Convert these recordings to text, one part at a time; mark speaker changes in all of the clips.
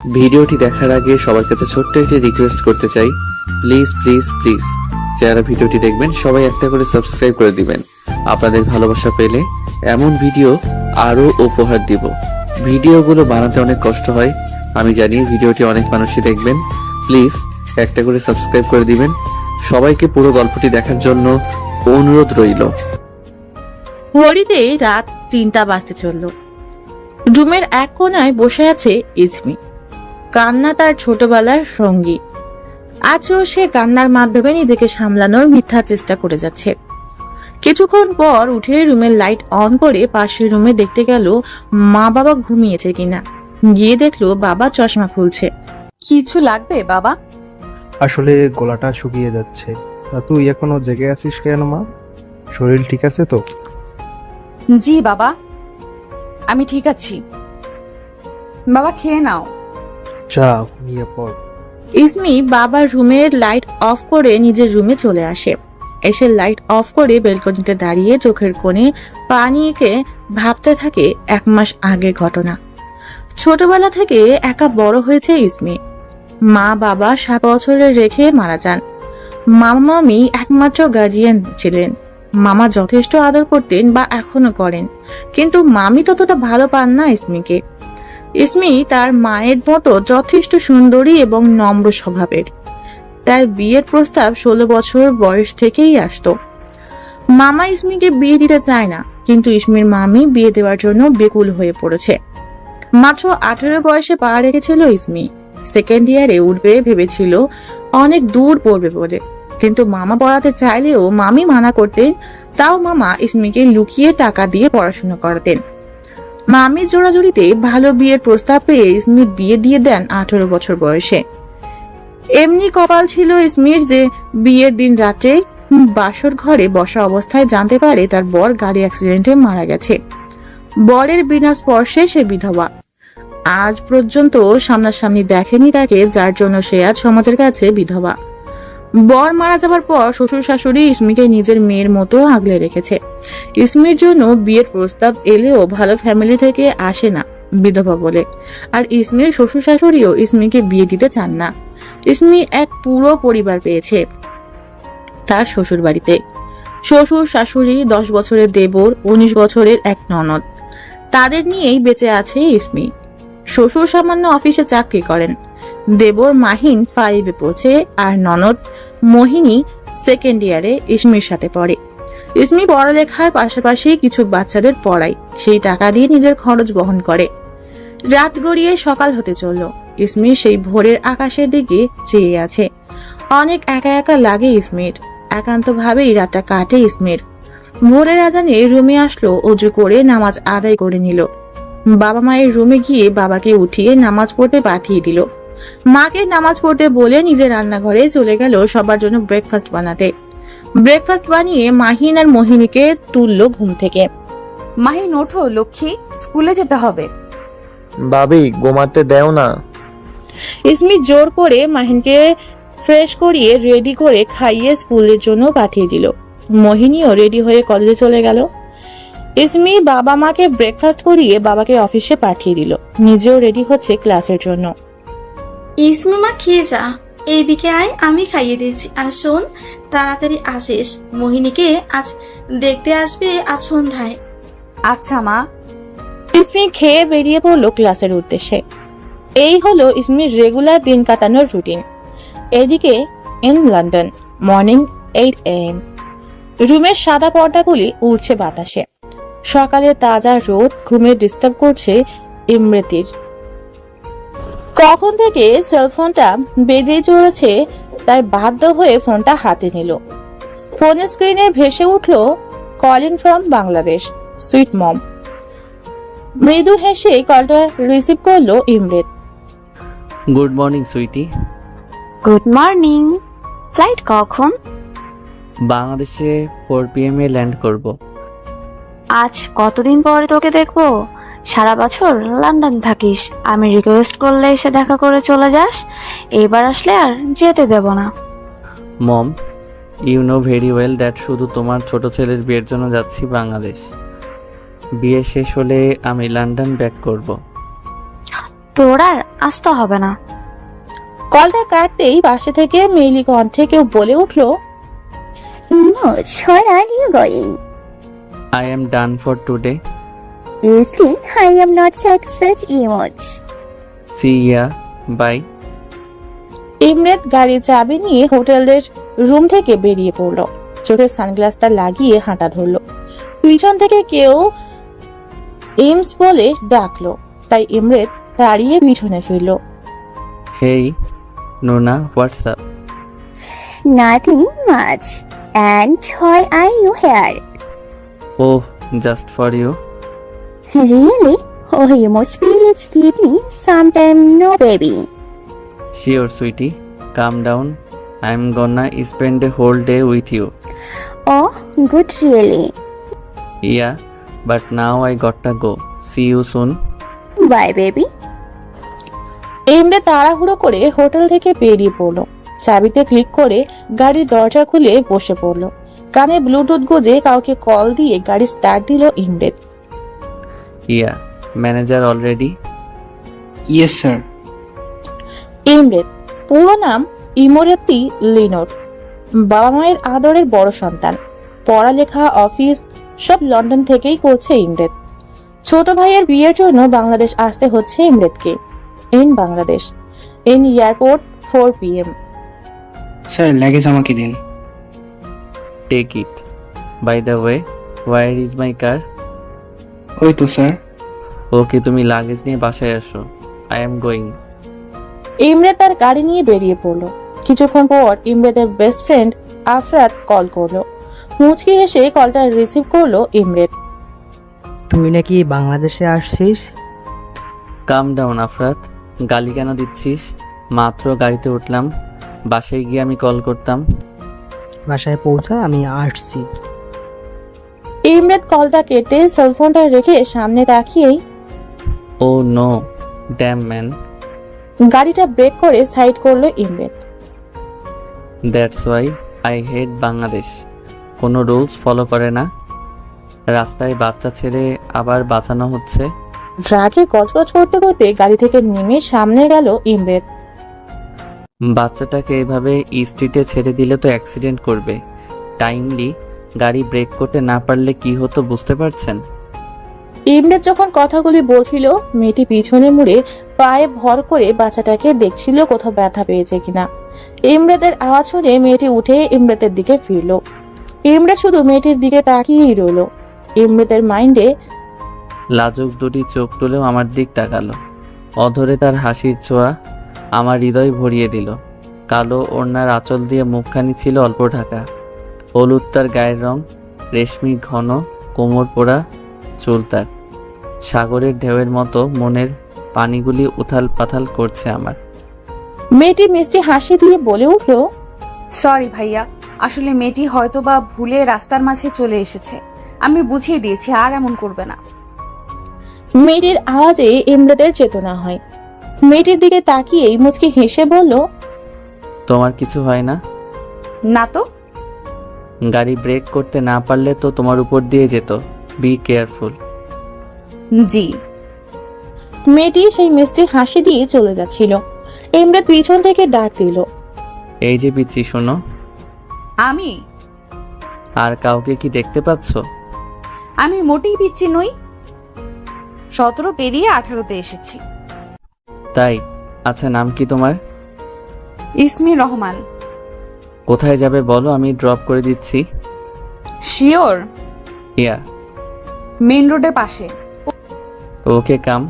Speaker 1: ভিডিওটি দেখার আগে সবার কাছে ছোট্ট একটি রিকোয়েস্ট করতে চাই, প্লিজ প্লিজ প্লিজ যারা ভিডিওটি দেখবেন সবাই একটা করে সাবস্ক্রাইব করে দিবেন। আপনাদের ভালোবাসা পেলে এমন ভিডিও আরো উপহার দিব। ভিডিওগুলো বানাতে অনেক কষ্ট হয়, আমি জানি। ভিডিওটি অনেক মানুষই দেখবেন, প্লিজ একটা করে সাবস্ক্রাইব করে দিবেন। সবাইকে পুরো গল্পটি দেখার জন্য অনুরোধ রইল।
Speaker 2: ঘড়িতে রাত 3টা বাজতে চলল। রুমের এক কোনায় বসে আছে ইসমি। কান্না তার ছোটবেলার সঙ্গী। আজও সে কান্নার মাধ্যমে নিজেকে সামলানোর মিথ্যা চেষ্টা করে যাচ্ছে। কিছুক্ষণ পর উঠে রুমের লাইট অন করে পাশের রুমে দেখতে গেল মা বাবা ঘুমিয়েছে কিনা। গিয়ে দেখলো বাবা চশমা খুলছে।
Speaker 3: কিছু লাগবে বাবা?
Speaker 4: আসলে গলাটা শুকিয়ে যাচ্ছে। তা তুই এখনো জেগে আছিস কেন মা? শরীর ঠিক আছে তো?
Speaker 3: জি বাবা, আমি ঠিক আছি। বাবা খেয়ে নাও।
Speaker 4: যা ঘুমিয়ে পড়।
Speaker 2: ইসমি বাবার রুমের লাইট অফ করে নিজের রুমে চলে আসে। এসে লাইট অফ করে বেলকনিতে দাঁড়িয়ে চোখের কোণে পানিকে ভাবতে থাকে 1 মাস আগের ঘটনা। ছোটবেলা থেকে একা বড় হয়েছে ইসমি। মা বাবা 7 বছরের রেখে মারা যান। মামা মামি একমাত্র গার্জিয়ান ছিলেন। মামা যথেষ্ট আদর করতেন বা এখনো করেন, কিন্তু মামি ততটা ভালো পান না ইসমিকে। ইসমি তার মায়ের মতো যথেষ্ট সুন্দরী এবং নম্র স্বভাবের। তাই বিয়ের প্রস্তাব 16 বছর বয়স থেকেই আসতো। মামা ইসমিকে বিয়ে দিতে চায় না, কিন্তু ইসমির মামি বিয়ে দেওয়ার জন্য বেকুল হয়ে পড়েছে। মাত্র 18 বয়সে পা রেখেছিল ইসমি। সেকেন্ড ইয়ারে উঠবে ভেবেছিল, অনেক দূর পড়বে বলে, কিন্তু মামা পড়াতে চাইলেও মামি মানা করতেন। তাও মামা ইসমিকে লুকিয়ে টাকা দিয়ে পড়াশোনা করাতেন। মামির জোড়াজুড়িতে ভালো বিয়ের প্রস্তাব পেয়ে ইসমির বিয়ে দিয়ে দেন 18 বছর বয়সে। এমনি কপাল ছিল ইসমির যে বিয়ের দিন রাতে বাসর ঘরে বসা অবস্থায় জানতে পারে তার বর গাড়ি অ্যাক্সিডেন্টে মারা গেছে। বরের বিনা স্পর্শে সে বিধবা। আজ পর্যন্ত সামনাসামনি দেখেনি তাকে, যার জন্য সে আজ সমাজের কাছে বিধবা। বর মারা যাবার পর শ্বশুর শাশুড়ি ইসমিকে নিজের মেয়ের মতো আগলে রেখেছে। ইসমির জন্য বিয়ের প্রস্তাব এলেও ভালো ফ্যামিলি থেকে আসে না, বিধবা বলে। আর ইসমির শ্বশুর শাশুড়িও ইসমিকে বিয়ে দিতে চান না। ইসমি এক পুরো পরিবার পেয়েছে তার শ্বশুর বাড়িতে। শ্বশুর শাশুড়ি, 10 বছরের দেবর, 19 বছরের এক ননদ, তাদের নিয়েই বেঁচে আছে ইসমি। শ্বশুর সামান্য অফিসে চাকরি করেন। দেবর মাহিন 5-এ পড়ছে, আর ননদ মোহিনী 2nd ইয়ারে ইসমির সাথে পড়ে। ইসমি পড়ালেখার পাশাপাশি কিছু বাচ্চাদের পড়ায়, সেই টাকা দিয়ে নিজের খরচ বহন করে। রাত গড়িয়ে সকাল হতে চলল। ইসমি সেই ভোরের আকাশের দিকে চেয়ে আছে। অনেক একা একা লাগে ইসমির। একান্ত ভাবেই রাতটা কাটে ইসমির। ভোরের আজানে রুমে আসলো, অজু করে নামাজ আদায় করে নিল। বাবা মায়ের রুমে গিয়ে বাবাকে উঠিয়ে নামাজ পড়তে পাঠিয়ে দিল। মাকে নামাজ পড়তে বলে নিজের রান্নাঘরে চলে গেল সবার জন্য ব্রেকফাস্ট বানাতে। ব্রেকফাস্ট বানিয়ে মাহিন আর মোহিনীকে তুললো ঘুম থেকে।
Speaker 3: মাহিন ওঠো লক্ষ্মী, স্কুলে যেতে হবে।
Speaker 5: ভাবি ঘুমাতে দেও না।
Speaker 2: ইসমি জোর করে মাহিনকে ফ্রেশ করিয়ে রেডি করে খাইয়ে স্কুলের জন্য পাঠিয়ে দিল। মোহিনীও রেডি হয়ে কলেজে চলে গেল। ইসমি বাবা মাকে ব্রেকফাস্ট করিয়ে বাবাকে অফিসে পাঠিয়ে দিল। নিজেও রেডি হচ্ছে ক্লাসের জন্য।
Speaker 6: ইসমি মা খেয়ে যা, এইদিকে আয়, আমি খাইয়ে দিচ্ছি। আর শোন, তাড়াতাড়ি আসিস, মোহিনীকে আজ দেখতে আসবে আজ সন্ধ্যায়।
Speaker 3: আচ্ছা মা।
Speaker 2: ইসমি খেয়ে বেরিয়ে পড়লো ক্লাসের উদ্দেশ্যে। এই হলো ইসমির রেগুলার দিন কাটানোর রুটিন। এদিকে ইন লন্ডন মর্নিং 8 AM। রুমের সাদা পর্দাগুলি উড়ছে বাতাসে। সকালে তাজা রোদ ঘুমে ডিস্টার্ব করছে ইমরেতির। কখন থেকে সেলফোনটা বেজেই চলেছে, তাই বাধ্য হয়ে ফোনটা হাতে নিল। ফোনের স্ক্রিনে ভেসে উঠল calling from Bangladesh, sweet mom. মৃদু হেসে কলটা রিসিভ করলো Imrat.
Speaker 1: Good morning sweetie.
Speaker 7: Good morning. Flight কখন?
Speaker 1: বাংলাদেশে 4 PM এ ল্যান্ড করব।
Speaker 7: আজ কতদিন পরে তোকে দেখবো। সারা বছর লন্ডন থাকিস, আমি রিকোয়েস্ট করলে এসে দেখা করে চলে যাস। এবার আসলে আর যেতে দেব না।
Speaker 1: Mom, you know very well that শুধু তোমার ছোট ছেলের বিয়ের জন্য যাচ্ছি বাংলাদেশ। বিয়ে শেষ হলে আমি লন্ডন ব্যাক করব।
Speaker 7: তোর আর আসতে হবে না।
Speaker 2: কলটা কাটতেই পাশে থেকে মেইলি কণ্ঠে কেউ বলে উঠল,
Speaker 8: Imoj, where are you going?
Speaker 1: I am done for today.
Speaker 8: Still, I am not satisfied, Imoj.
Speaker 1: See ya. Bye.
Speaker 2: ইমরাত গাড়ির চাবি নিয়ে হোটেলের রুম থেকে বেরিয়ে পড়ল। চোখে সানগ্লাসটা লাগিয়ে হাঁটা ধরলো। পিছন থেকে কেউ ইমস বলে ডাকলো, তাই ইমরাত দাঁড়িয়ে পিছনে ফিরল।
Speaker 1: Hey, Nona, what's up?
Speaker 8: Nothing much. And why are you here?
Speaker 1: Oh, just for you.
Speaker 8: Really? Oh, Imoj, please give me some time, no baby.
Speaker 1: Sure, sweetie. Calm down. I'm gonna spend the whole day with you.
Speaker 8: Oh, good, really.
Speaker 1: Yeah, but now I gotta go. See you soon.
Speaker 8: Bye, baby.
Speaker 2: ইমরাত তাড়াহুড়ো করে hotel থেকে বেরিয়ে পড়লো। চাবিতে click করে গাড়ির দরজা খুলে বসে পড়লো। কানে ব্লুটুথ গুঁজে কাউকে কল দিয়ে গাড়ি স্টার্ট দিল ইমরাত।
Speaker 1: Yeah, manager already?
Speaker 9: Yes, sir.
Speaker 2: ইমরাত পুরো নাম ইমরাতি লিনোর। বাবা মায়ের আদরের বড় সন্তান। পড়ালেখা, অফিস সব লন্ডন থেকেই করছে ইমরাত। ছোট ভাইয়ের বিয়ের জন্য বাংলাদেশ আসতে হচ্ছে ইমরাতকে। In Bangladesh, in airport 4 PM।
Speaker 9: Sir luggage আমাকে দিন।
Speaker 1: Take it. By the way, where is my car?
Speaker 9: ওই তো স্যার।
Speaker 1: ওকে, তুমি লাগেজ নিয়ে বাসায় আসো। I am going.
Speaker 2: ইমরাত তার গাড়ি নিয়ে বেরিয়ে পড়লো। কিছুক্ষণ পর ইমরাতের বেস্ট ফ্রেন্ড আফরাত কল করলো। মুচকি হেসে কলটা রিসিভ করলো ইমরাত।
Speaker 10: তুই নাকি বাংলাদেশে আসছিস?
Speaker 1: Calm down, আফরাত। গালি কেন দিচ্ছিস? মাত্র গাড়িতে উঠলাম। বাসায় গিয়ে আমি কল করতাম।
Speaker 10: বাসায় পৌঁছা, আমি আসছি।
Speaker 2: ইমরাত কলটা কেটে সেলফোনটা রেখে সামনে তাকিয়েই
Speaker 1: Oh no, damn man.
Speaker 2: গাড়িটা ব্রেক করে সাইড করলো ইমরাত।
Speaker 1: That's why I hate Bangladesh. কোনো রুলস ফলো করে না। রাস্তায় বাচ্চা ছেড়ে আবার বাঁচানো হচ্ছে।
Speaker 2: ড্রাগে গজগজ করতে করতে গাড়ি থেকে নেমে সামনে গেল ইমরাত।
Speaker 1: বাচ্চাটাকে এভাবে স্ট্রিটে ছেড়ে দিলে তো অ্যাক্সিডেন্ট করবে। টাইমলি গাড়ি ব্রেক করতে না পারলে কি হতো বুঝতে পারছেন?
Speaker 2: ইমরাত যখন কথাগুলি বলছিল, মেয়েটি পিছনে মুড়ে পায়ে ভর করে বাচ্চাটাকে দেখছিল কোথাও ব্যথা পেয়েছে কিনা। ইমরাতের আওয়াজ শুনে মেয়েটি উঠে ইমরাতের দিকে ফিরল। ইমরাত শুধু মেয়েটির দিকে তাকিয়েই রইল। ইমরাতের মাইন্ডে
Speaker 1: লাজুক দুটি চোখ তুলেও আমার দিক তাকালো। অধরে তার হাসির ছোঁয়া আমার হৃদয় ভরিয়ে দিল। কালো ওড়নার আঁচল দিয়ে মুখখানি ছিল অল্প ঢাকা। হলুদ তার গায়ের রং, রেশমি ঘন কোমর পোড়া চুল তার। সাগরের ঢেউয়ের মতো মনের পানিগুলি উথাল পাথাল করছে আমার।
Speaker 2: মেয়েটি মিষ্টি হাসি দিয়ে বলে উঠল,
Speaker 3: সরি ভাইয়া, আসলে মেয়েটি হয়তো বা ভুলে রাস্তার মাঝে চলে এসেছে। আমি বুঝিয়ে দিয়েছি, আর এমন করবে না।
Speaker 2: মেয়েটির আওয়াজে ইমরাতের চেতনা হয়। মেয়েটির দিকে তাকিয়েই মুচকি হেসে বলল,
Speaker 1: তোমার কিছু হয় না?
Speaker 3: না তো।
Speaker 1: গাড়ি ব্রেক করতে না পারলে তো তোমার উপর দিয়ে যেত। Be careful.
Speaker 3: জি।
Speaker 2: মেয়েটি সেই মিষ্টি হাসি দিয়ে চলে যাচ্ছিল। ইমরাত পিছন থেকে ডাক দিল,
Speaker 1: এই যে পিচ্ছি, শোনো।
Speaker 3: আমি
Speaker 1: আর কাউকে কি দেখতে পাচ্ছ?
Speaker 3: আমি মোটেই পিচ্ছি নই। 17 পেরিয়ে 18তে এসেছি।
Speaker 1: তাই? আচ্ছা, নাম কি তোমার?
Speaker 3: ইসমি রহমান।
Speaker 1: কোথায় যাবে বলো, আমি ড্রপ করে দিচ্ছি।
Speaker 3: শিওর?
Speaker 1: ইয়া।
Speaker 3: মেইন রোডের পাশে।
Speaker 1: ওকে, কাম।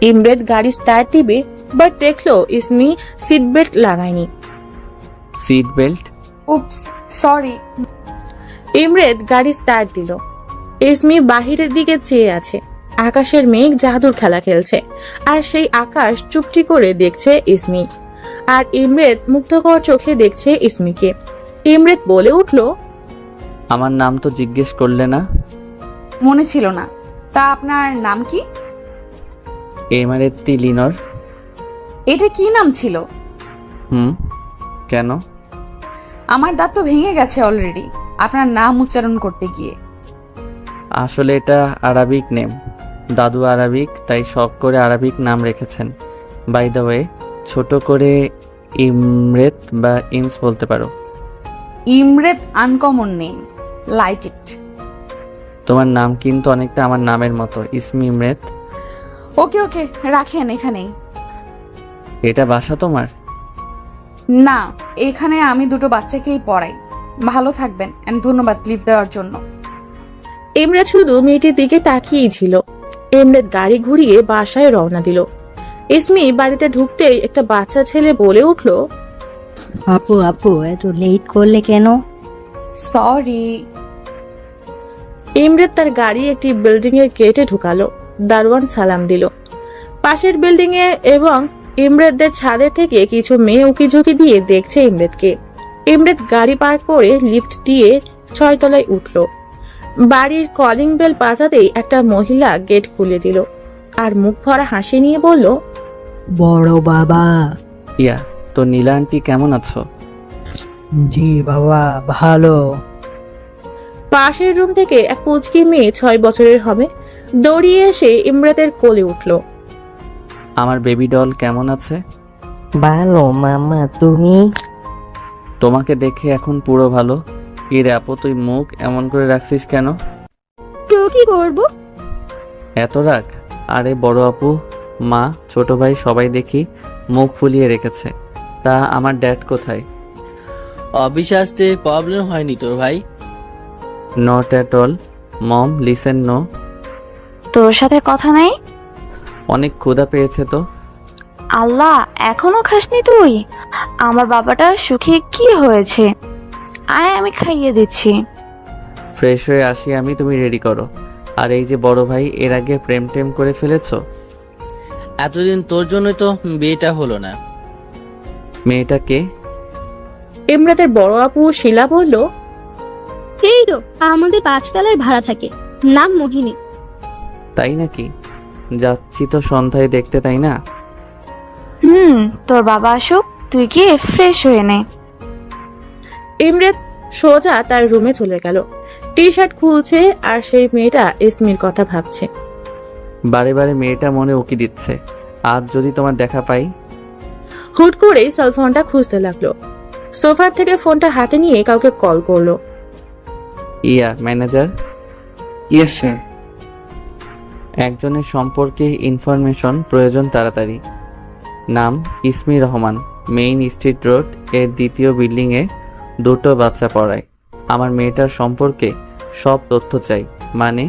Speaker 2: ইমরাত গাড়ি স্টার্ট দিবে, বাট দেখলো ইসমি সিট বেল্ট লাগায়নি।
Speaker 1: Seat belt?
Speaker 3: Oops, sorry.
Speaker 2: Imrat গাড়ি স্টার্ট দিল। ইসমি বাহিরের দিকে চেয়ে আছে। আকাশের মেঘ জাদুর খেলা খেলছে, আর সেই আকাশ চুপটি করে দেখছে ইসমি। আর ইমরাত মুগ্ধকর চোখে দেখছে ইসমিকে। ইমরাত বলে উঠল,
Speaker 1: আমার নাম তো জিজ্ঞেস করলে না।
Speaker 3: মনে ছিল না। তা আপনার নাম কি?
Speaker 1: এমারেত্তি লিনর।
Speaker 3: এটা কি নাম ছিল?
Speaker 1: কেন?
Speaker 3: আমার দাঁত তো ভেঙে গেছে অলরেডি আপনার নাম উচ্চারণ করতে গিয়ে।
Speaker 1: আসলে এটা আরবিক নেম। দাদু আরবিক, তাই শখ করে আরবিক নাম রেখেছেন। বাই দ্য ওয়ে, ছোট করে ইমরেত বা ইমস বলতে পারো।
Speaker 3: ইমরেত আনকমন নেম, লাইক ইট।
Speaker 1: তোমার নাম কিন্তু অনেকটা আমার নামের মতো, ইসমি ইমরেত।
Speaker 3: ওকে ওকে, রাখেন এখানেই।
Speaker 1: এটা বাসা তোমার?
Speaker 3: না, এখানে আমি দুটো বাচ্চাকেই পড়াই। ভালো থাকবেন এন্ড ধন্যবাদ লিভ দেওয়ার জন্য।
Speaker 2: ইমরাত শুধু মেয়েটির দিকে তাকিয়েই ছিল। ইমরাত গাড়ি ঘুরিয়ে বাসায় রওনা দিল। ইসমি বাড়িতে ঢুকতেই একটা বাচ্চা ছেলে বলে উঠল,
Speaker 8: আপু আপু এত লেট করলে কেন?
Speaker 3: সরি।
Speaker 2: ইমরাত তার গাড়ি একটি বিল্ডিং এর গেটে ঢুকালো। দারোয়ান সালাম দিল। পাশের বিল্ডিং এ এবং ইমরাতদের ছাদের থেকে কিছু মেয়ে উকিঝুঁকি দিয়ে দেখছে ইমরাতকে। ইমরাত গাড়ি পার্ক করে লিফট দিয়ে 6 তলায় উঠল। বাড়ির কলিং বেল বাজাতেই একটা মহিলা গেট খুলে দিল আর মুখ ভরা হাসি নিয়ে বলল,
Speaker 10: বড় বাবা।
Speaker 1: ইয়া, তো নীলা আন্টি কেমন আছো?
Speaker 10: জি বাবা, ভালো।
Speaker 2: পাশের রুম থেকে এক পুচকি মেয়ে 6 বছরের হবে দৌড়িয়ে এসে ইমরাতের কোলে উঠল।
Speaker 1: আমার বেবি ডল কেমন আছে?
Speaker 10: ভালো মামা, তুমি?
Speaker 1: তোমাকে দেখে এখন পুরো ভালো। কি রে আপু, তুই মুখ এমন করে রাখছিস কেন?
Speaker 8: তো কি করব?
Speaker 1: এত রাগ? আরে বড় আপু, মা, ছোট ভাই সবাই দেখি মুখ ফুলিয়ে রেখেছে। তা আমার ড্যাড কোথায়?
Speaker 11: অফিসে আসতে প্রবলেম হয়নি তোর ভাই?
Speaker 1: Not at all mom, listen no.
Speaker 7: তোর সাথে কথা নেই?
Speaker 1: অনেক ক্ষুধা পেয়েছে তো।
Speaker 7: আল্লাহ, এখনো খাসনি তুই? আমার বাবাটা সুখে কি হয়েছে? আয়, আমি খাইয়ে দিচ্ছি।
Speaker 1: ফ্রেশ হয়ে আসি আমি, তুমি রেডি করো। আর এই যে বড় ভাই, এর আগে প্রেম টেম করে ফেলেছো?
Speaker 11: এতদিন তোর জন্যই তো বিয়েটা হলো না।
Speaker 1: মেয়েটা কে?
Speaker 2: ইমরাতের বড় আপু শিলা বলল,
Speaker 8: এই তো আমাদের 5 তলায় ভাড়া থাকে, নাম মোহিনী।
Speaker 1: তাই নাকি? যাচ্ছি তো সন্ধ্যায় দেখতে, তাই না?
Speaker 7: তোর বাবা আসুক, তুই গিয়ে ফ্রেশ হয়ে নে।
Speaker 2: ইমরাত সোজা তার রুমে চলে গেল। টি শার্ট খুলছে আর সেই মেয়েটা ইসমির কথা ভাবছে।
Speaker 1: বারে বারে মেয়েটা মনে উকি দিচ্ছে। আজ যদি তোমার দেখা পাই।
Speaker 2: হুট করে সেলফোনটা খুঁজতে লাগলো। সোফার থেকে ফোনটা হাতে নিয়ে কাউকে কল করলো।
Speaker 1: ইয়া, ম্যানেজার।
Speaker 9: Yes sir.
Speaker 1: একজনের সম্পর্কে ইনফরমেশন প্রয়োজন তাড়াতাড়ি। নাম ইসমি রহমান, মেইন স্ট্রিট রোড এর 2য় বিল্ডিংয়ে, 2টো বাচ্চা পড়ায়। আমার মেয়েটার সম্পর্কে সব তথ্য চাই, মানে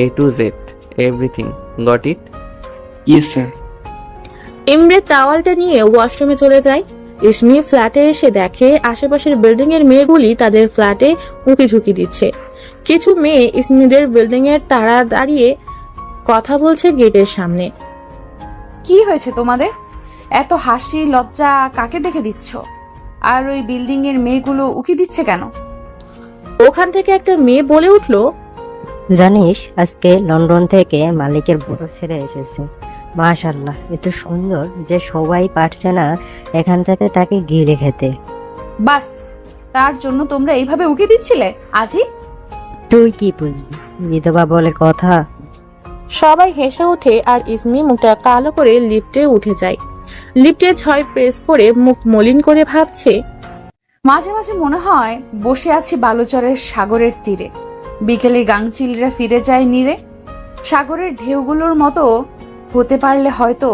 Speaker 1: A to Z, everything. Got it?
Speaker 9: Yes sir.
Speaker 2: Imrat তাওয়ালটা নিয়ে ওয়াশরুমে চলে যায়। ইসমি ফ্ল্যাটে এসে দেখে আশেপাশের বিল্ডিং এর মেয়েগুলি তাদের ফ্ল্যাটে উঁকিঝুঁকি দিচ্ছে। কিছু মেয়ে ইসমিদের বিল্ডিং এর তারা দাঁড়িয়ে কথা বলছে গেটের সামনে।
Speaker 3: কি হয়েছে তোমাদের? এত হাসি লজ্জা কাকে দেখে দিচ্ছ? আর ওই বিল্ডিং এর মেয়েগুলো উকি দিচ্ছে কেন?
Speaker 2: ওখান থেকে একটা মেয়ে বলে উঠল,
Speaker 10: জানিস আজকে লন্ডন থেকে মালিকের বড় ছেলে এসেছে। মাশাআল্লাহ, এত সুন্দর যে সবাই পারছে না এখান থেকে তাকে গিলে খেতে।
Speaker 3: বাস, তার জন্য তোমরা এইভাবে উকি দিচ্ছিলে? আজি
Speaker 10: তুই কি বুঝবি, বিধবা বলে কথা।
Speaker 2: সবাই হেসে ওঠে আর ইসমি মুখটা কালো করে লিফটে উঠে যায়। লিফটে 6 প্রেস করে মুখ মলিন করে ভাবছে,
Speaker 3: মাঝে মাঝে মনে হয় বসে আছি বালুচরের সাগরের তীরে। বিকেলে গাংচিলরা ফিরে যায় নীরে। সাগরের ঢেউগুলোর মতো হতে পারলে হয়তো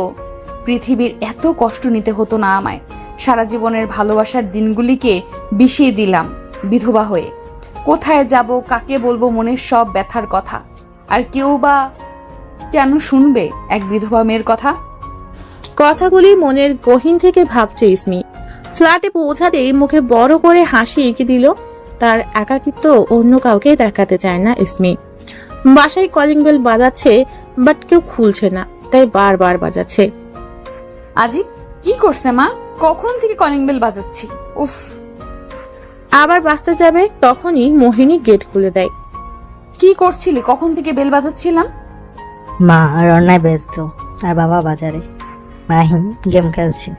Speaker 3: পৃথিবীর এত কষ্ট নিতে হতো না আমায়। সারা জীবনের ভালোবাসার দিনগুলিকে বিষিয়ে দিলাম বিধবা হয়ে। কোথায় যাব, কাকে বলবো মনের সব ব্যথার কথা? আর কেউ বা কেন শুনবে এক বিধবা মেয়ের কথা?
Speaker 2: কথাগুলি মনের গহীন থেকে ভাবছে ইসমি। ফ্ল্যাটে পৌঁছাতেই মুখে বড় করে হাসি এঁকে দিল। তার একাকিত্ব অন্য কাউকে দেখাতে চায় না ইসমি। বাসায় কলিং বেল বাজাচ্ছে, বাট কেউ খুলছে না, তাই বারবার বাজাচ্ছে।
Speaker 3: আজি কি করছে মা? কখন থেকে কলিং বেল বাজাচ্ছি। উফ।
Speaker 2: আবার বাঁচতে যাবে, তখনই মোহিনী গেট খুলে দেয়।
Speaker 3: কি করছিলি? কখন থেকে বেল বাজাচ্ছিলাম।
Speaker 10: মা রান্নায় ব্যস্ত আর বাবা বাজারে। মাহিম গেম খেলছে,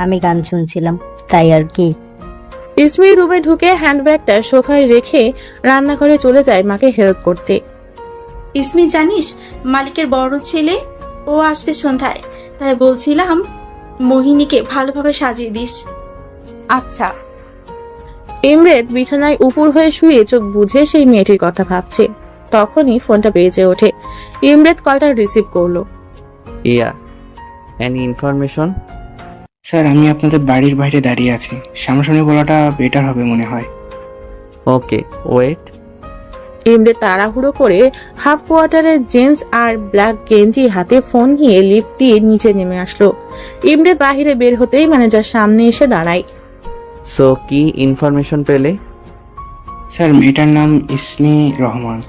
Speaker 10: আমি গান শুনছিলাম, তাই আর কি।
Speaker 2: ইসমি রুমে ঢুকে হ্যান্ডব্যাগটা সোফায় রেখে রান্নাঘরে চলে যায় মাকে হেল্প করতে।
Speaker 6: ইসমি জানিস মালিকের বড় ছেলে, ও আসবে সন্ধ্যায়, তাই বলছিলাম মোহিনীকে ভালোভাবে সাজিয়ে দিস।
Speaker 3: আচ্ছা।
Speaker 2: ইমরেদ বিছানায় উপর হয়ে শুয়ে চোখ বুঝে সেই মেয়েটির কথা ভাবছে। তখনই ফোনটা বেজে ওঠে। ইমরেদ কলটা রিসিভ করলো।
Speaker 1: ইয়া, এনি ইনফরমেশন?
Speaker 9: স্যার, আমি আপনাদের বাড়ির বাইরে দাঁড়িয়ে আছি। সামনাসামনি বলাটা বেটার হবে মনে হয়।
Speaker 1: ওকে, ওয়েট।
Speaker 2: ইমরেদ তাড়াহুড়ো করে হাফ কোয়ার্টারের জিন্স আর ব্ল্যাক গেঞ্জি হাতে ফোন নিয়ে লিফট দিয়ে নিচে নেমে আসলো। ইমরেদ বাহিরে বের হতেই ম্যানেজার সামনে এসে দাঁড়ায়।
Speaker 1: সো কি ইনফরমেশন পেলে?
Speaker 9: স্যার, মেয়েটার নাম ইসমি রহমান,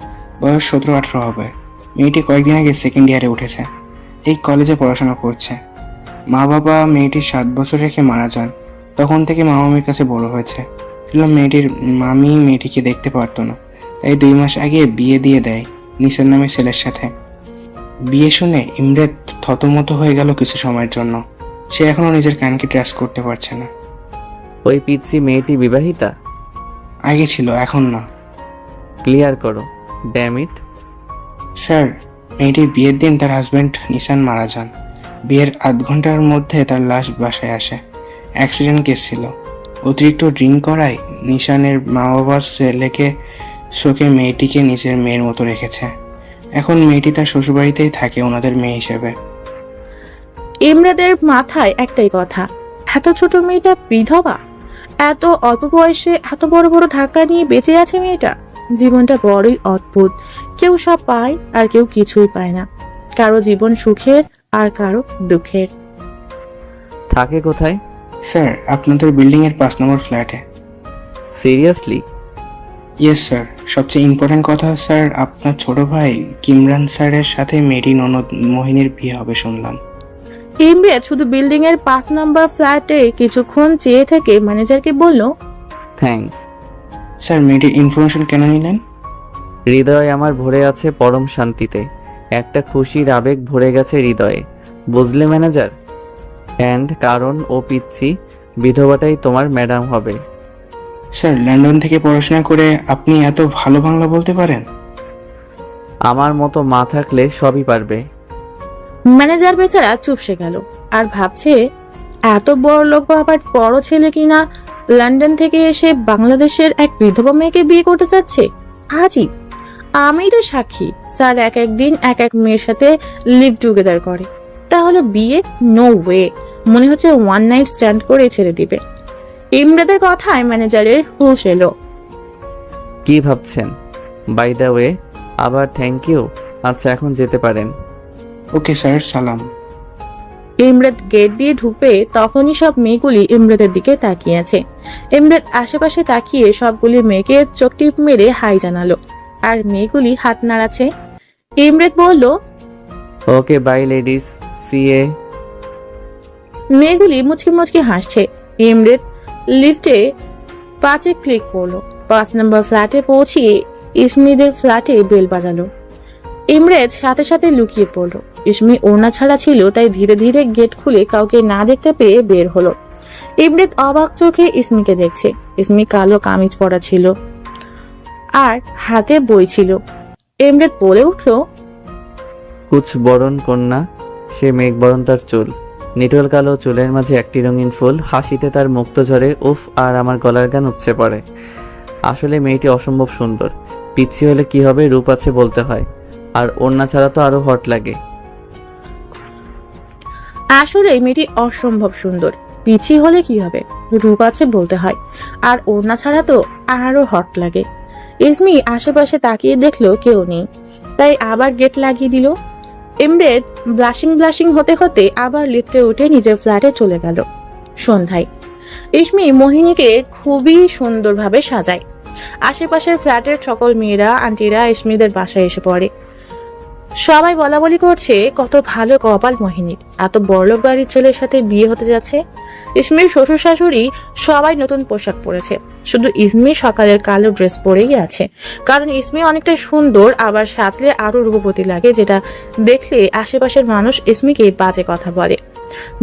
Speaker 9: বয়স 17-18 হবে। মেয়েটি কয়েকদিন আগে সেকেন্ড ইয়ারে উঠেছে, এই কলেজে পড়াশোনা করছে। মা বাবা মেয়েটি 7 বছর রেখে মারা যান। তখন থেকে মামামির কাছে বড় হয়েছে। শুনলাম মেয়েটির মামি মেয়েটিকে দেখতে পারতো না, তাই 2 মাস আগে বিয়ে দিয়ে দেয় নিসার নামে ছেলের সাথে। বিয়ে শুনে ইমরেদ থতমত হয়ে গেল কিছু সময়ের জন্য। সে এখনো নিজের কানকে ট্রাস্ট করতে পারছে না।
Speaker 1: ওই পিচ্চি মেয়েটি বিবাহিতা?
Speaker 9: আগে ছিল, এখন না।
Speaker 1: ক্লিয়ার করো, ড্যাম ইট।
Speaker 9: স্যার, মেয়েটির বিয়ের দিন তার হাজব্যান্ড নিসান মারা যান। বিয়ের আধ ঘন্টার মধ্যে তার লাশ বাসায় আসে। অ্যাক্সিডেন্ট কেস ছিল। অতিরিক্ত ড্রিঙ্ক করায় নিশানের মা বাবার ছেলেকে শোকে মেয়েটিকে নিজের মেয়ের মতো রেখেছে। এখন মেয়েটি তার শ্বশুরবাড়িতেই থাকে ওনাদের মেয়ে হিসেবে।
Speaker 2: ইমরেদের মাথায় একটাই কথা, এত ছোট মেয়েটা বিধবা, এত অল্প বয়সে এত বড় বড় ধাক্কা নিয়ে বেঁচে আছে মেয়েটা। জীবনটা বড়ই অদ্ভুত। কেউ সব পায় আর কেউ কিছুই পায় না। কারো জীবন সুখের আর কারো দুঃখের।
Speaker 1: থাকে কোথায়?
Speaker 9: স্যার, আপনাদের বিল্ডিংয়ের 5 নম্বর ফ্ল্যাটে।
Speaker 1: সিরিয়াসলি?
Speaker 9: Yes sir. সবচেয়ে ইম্পর্টেন্ট কথা স্যার, আপনার ছোট ভাই কিমরান স্যারের সাথে মেয়েটি ননদ মোহিনীর বিয়ে হবে শুনলাম।
Speaker 2: ইমরেদ শুধু বিল্ডিং এর 5 নম্বর ফ্ল্যাটে কিছুক্ষণ চেয়ে থেকে ম্যানেজারকে বলল,
Speaker 1: থ্যাঙ্কস।
Speaker 9: স্যার, মেয়েটির ইনফরমেশন কেন নিলেন?
Speaker 1: হৃদয় আমার ভরে আছে পরম শান্তিতে। একটা খুশির আবেগ ভরে গেছে হৃদয়ে, বুঝলে ম্যানেজার? অ্যান্ড কারণ ও পিচ্ছি বিধবাটাই তোমার ম্যাডাম হবে।
Speaker 9: স্যার, লন্ডন থেকে পড়াশোনা করে আপনি এত ভালো বাংলা বলতে পারেন?
Speaker 1: আমার মতো মা থাকলে সবই পারবে।
Speaker 2: ম্যানেজার বেচারা চুপসে গেল আর ভাবছে, এত বড় লোক বাবার বড় ছেলে কিনা লন্ডন থেকে এসে বাংলাদেশের এক বিধবা মেয়েকে বিয়ে করতে চাচ্ছে। আজই আমি তো সাক্ষী, স্যার এক একদিন এক এক মেয়ের সাথে লিভ টুগেদার করে। তাহলে বিয়ে? No way. মনে হচ্ছে ওয়ান নাইট স্ট্যান্ড করে ছেড়ে দিবে। ইমরেদের কথায় ম্যানেজারের হুঁশ এলো।
Speaker 1: কি ভাবছেন? বাই দ্য ওয়ে, আবার থ্যাংক ইউ। আচ্ছা, এখন যেতে পারেন।
Speaker 9: ওকে স্যার, সালাম।
Speaker 2: ইমরেদ গেট দিয়ে ঢুকবে তখনই সব মেয়েগুলি ইমরেদের দিকে তাকিয়ে আছে। ইমরেদ আশেপাশে তাকিয়ে সবগুলি মেয়েকে চোখ টিপ মেরে হাই জানালো, আর মেয়েগুলি হাত নাড়াচ্ছে। ইমরেদ বলল,
Speaker 1: ওকে বাই লেডিস, সি এ।
Speaker 2: মেয়েগুলি মুচকি মুচকি হাসছে। ইমরেদ লিফটে 5 ক্লিক করলো। 5 নম্বর ফ্ল্যাটে পৌঁছিয়ে ইসমিদের ফ্ল্যাটে বেল বাজালো। ইমরেদ সাথে সাথে লুকিয়ে পড়লো। ইসমি ওড়না ছাড়া ছিল, তাই ধীরে ধীরে গেট খুলে কাউকে না দেখতে পেয়ে বের হলো। ইমরেদ অবাক চোখে ইসমিকে দেখছে। ইসমি কালো কামিজ পরা ছিল আর হাতে বই ছিল। ইমরেদ বলে উঠলো,
Speaker 1: কুছ বরণ কন্যা। সে মেঘ বরণ তার চুল, নিটোল কালো চুলের মাঝে একটি রঙিন ফুল, হাসিতে তার মুক্ত ঝরে। উফ, আর আমার গলার গান উপচে পড়ে। আসলে মেয়েটি অসম্ভব সুন্দর। পিচ্ছি হলে কি হবে, রূপ আছে বলতে হয়, আর ওড়না ছাড়া তো আরো হট লাগে।
Speaker 2: আসলে মেয়েটি অসম্ভব সুন্দর। পিছি হলে কি হবে, রূপ আছে বলতে হয়, আর ওড়না ছাড়া তো আরো হট লাগে। ইসমি আশেপাশে তাকিয়ে দেখলো কেউ নেই, তাই আবার গেট লাগিয়ে দিল। ইমরেদ ব্লাশিং হতে হতে আবার লিফটে উঠে নিজের ফ্ল্যাটে চলে গেল। সন্ধ্যায় ইসমি মোহিনীকে খুবই সুন্দরভাবে সাজায়। আশেপাশের ফ্ল্যাটের সকল মেয়েরা আন্টিরা ইসমিদের বাসায় এসে পড়ে। সবাই বলা বলি করছে কত ভালো কপাল মোহিনীর, এত বড়লোক বাড়ির ছেলের সাথে বিয়ে হতে যাচ্ছে। ইসমির শ্বশুর শাশুড়ি সবাই নতুন পোশাক পরেছে, শুধু ইসমি সকালের কালো ড্রেস পরেই আছে। কারণ ইসমি অনেকটা সুন্দর, আবার সাজলে আরো রূপবতী লাগে, যেটা দেখলে আশেপাশের মানুষ ইসমিকে বাজে কথা বলে।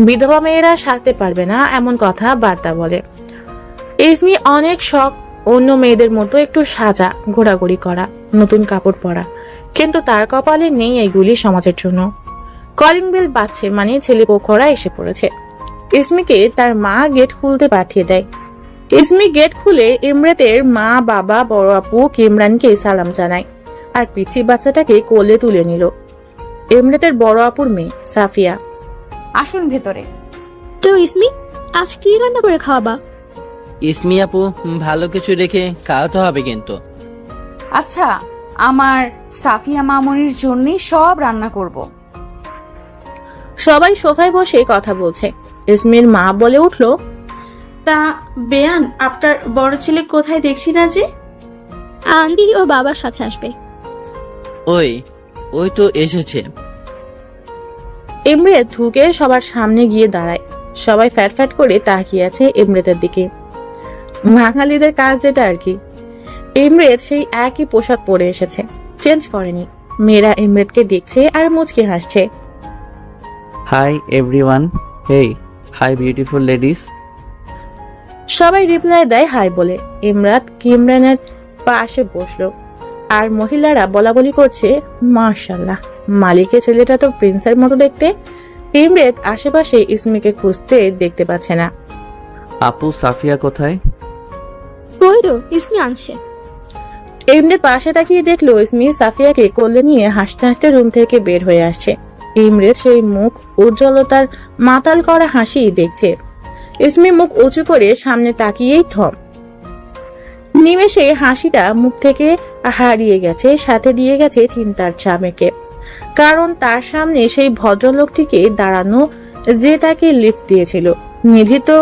Speaker 2: বিধবা মেয়েরা সাজতে পারবে না এমন কথা বার্তা বলে। ইসমি অনেক শখ অন্য মেয়েদের মতো একটু সাজা, ঘোরাঘুরি করা, নতুন কাপড় পরা। কিন্তু তার কপালে নেই এইগুলি সমাজের জন্য। কলিং বেল বাজছে মানে ছেলেপক্ষরা এসে পড়েছে। ইসমিকে তার মা গেট খুলতে পাঠিয়ে দেয়। ইসমি গেট খুলে ইমরাতের মা, বাবা, বড় আপু কিমরানকে সালাম জানায় আর পিচ্চি বাচ্চাটাকে কোলে তুলে নিল। ইমরাতের বড় আপুর মেয়ে সাফিয়া।
Speaker 3: আসুন ভেতরে।
Speaker 12: তো ইসমি, আজ কি রান্না করে খাওয়াবা?
Speaker 11: ইসমি আপু, ভালো কিছু রেখে খাওয়াতে হবে কিন্তু।
Speaker 3: আচ্ছা, আমার সাফিয়া মামুনির জন্যই সব রান্না করব।
Speaker 2: সবাই সোফায় বসে কথা বলছে। ইসমির মা বলে উঠল,
Speaker 6: তা বেয়ান, আপনার বড় ছেলে কোথায় দেখছি না যে?
Speaker 12: আন্টি ও বাবার সাথে আসবে।
Speaker 11: ওই ওই তো এসেছে।
Speaker 2: ইমরেত ঢুকে সবার সামনে গিয়ে দাঁড়ায়। সবাই ফ্যাট ফ্যাট করে তাকিয়ে আছে ইমরেতের দিকে। বাঙালিদের কাজ যেটা আর কি। ইমরেত সেই একই পোশাক পরে এসেছে, চেঞ্জ করেনি। মেয়েরা ইমরেতকে দেখছে আর মুচকে হাসছে।
Speaker 1: হাই এভরিওয়ান, হেই, হাই বিউটিফুল লেডিস।
Speaker 2: সবাই রিপ্লাই দেয় হাই বলে। ইমরাত কিমরানের পাশে বসলো আর মহিলারা বলা বলি করছে, মাশাআল্লাহ, মালিকের ছেলেটা তো প্রিন্সের মতো দেখতে। ইমরেত আশেপাশে ইসমিকে খুঁজতে দেখতে পাচ্ছে না।
Speaker 1: আপু সাফিয়া কোথায়?
Speaker 12: ওই তো ইসমি আনছে।
Speaker 2: ইমরেত পাশে তাকিয়ে দেখলো ইসমি সাফিয়াকে কোলে নিয়ে হাসতে হাসতে রুম থেকে বের হয়ে আসছে। ইমরেত সেই মুখ উজ্জ্বলতার মাতাল করা হাসি দেখছে। ইসমি মুখ উঁচু করে সামনে তাকিয়েই থম। নিমেষে হাসিটা মুখ থেকে হারিয়ে গেছে, সাথে দিয়ে গেছে চিন্তার চামেকে। কারণ তার সামনে সেই ভদ্রলোকটিকে দাঁড়ানো যে তাকে লিফট দিয়েছিল। নিধি তো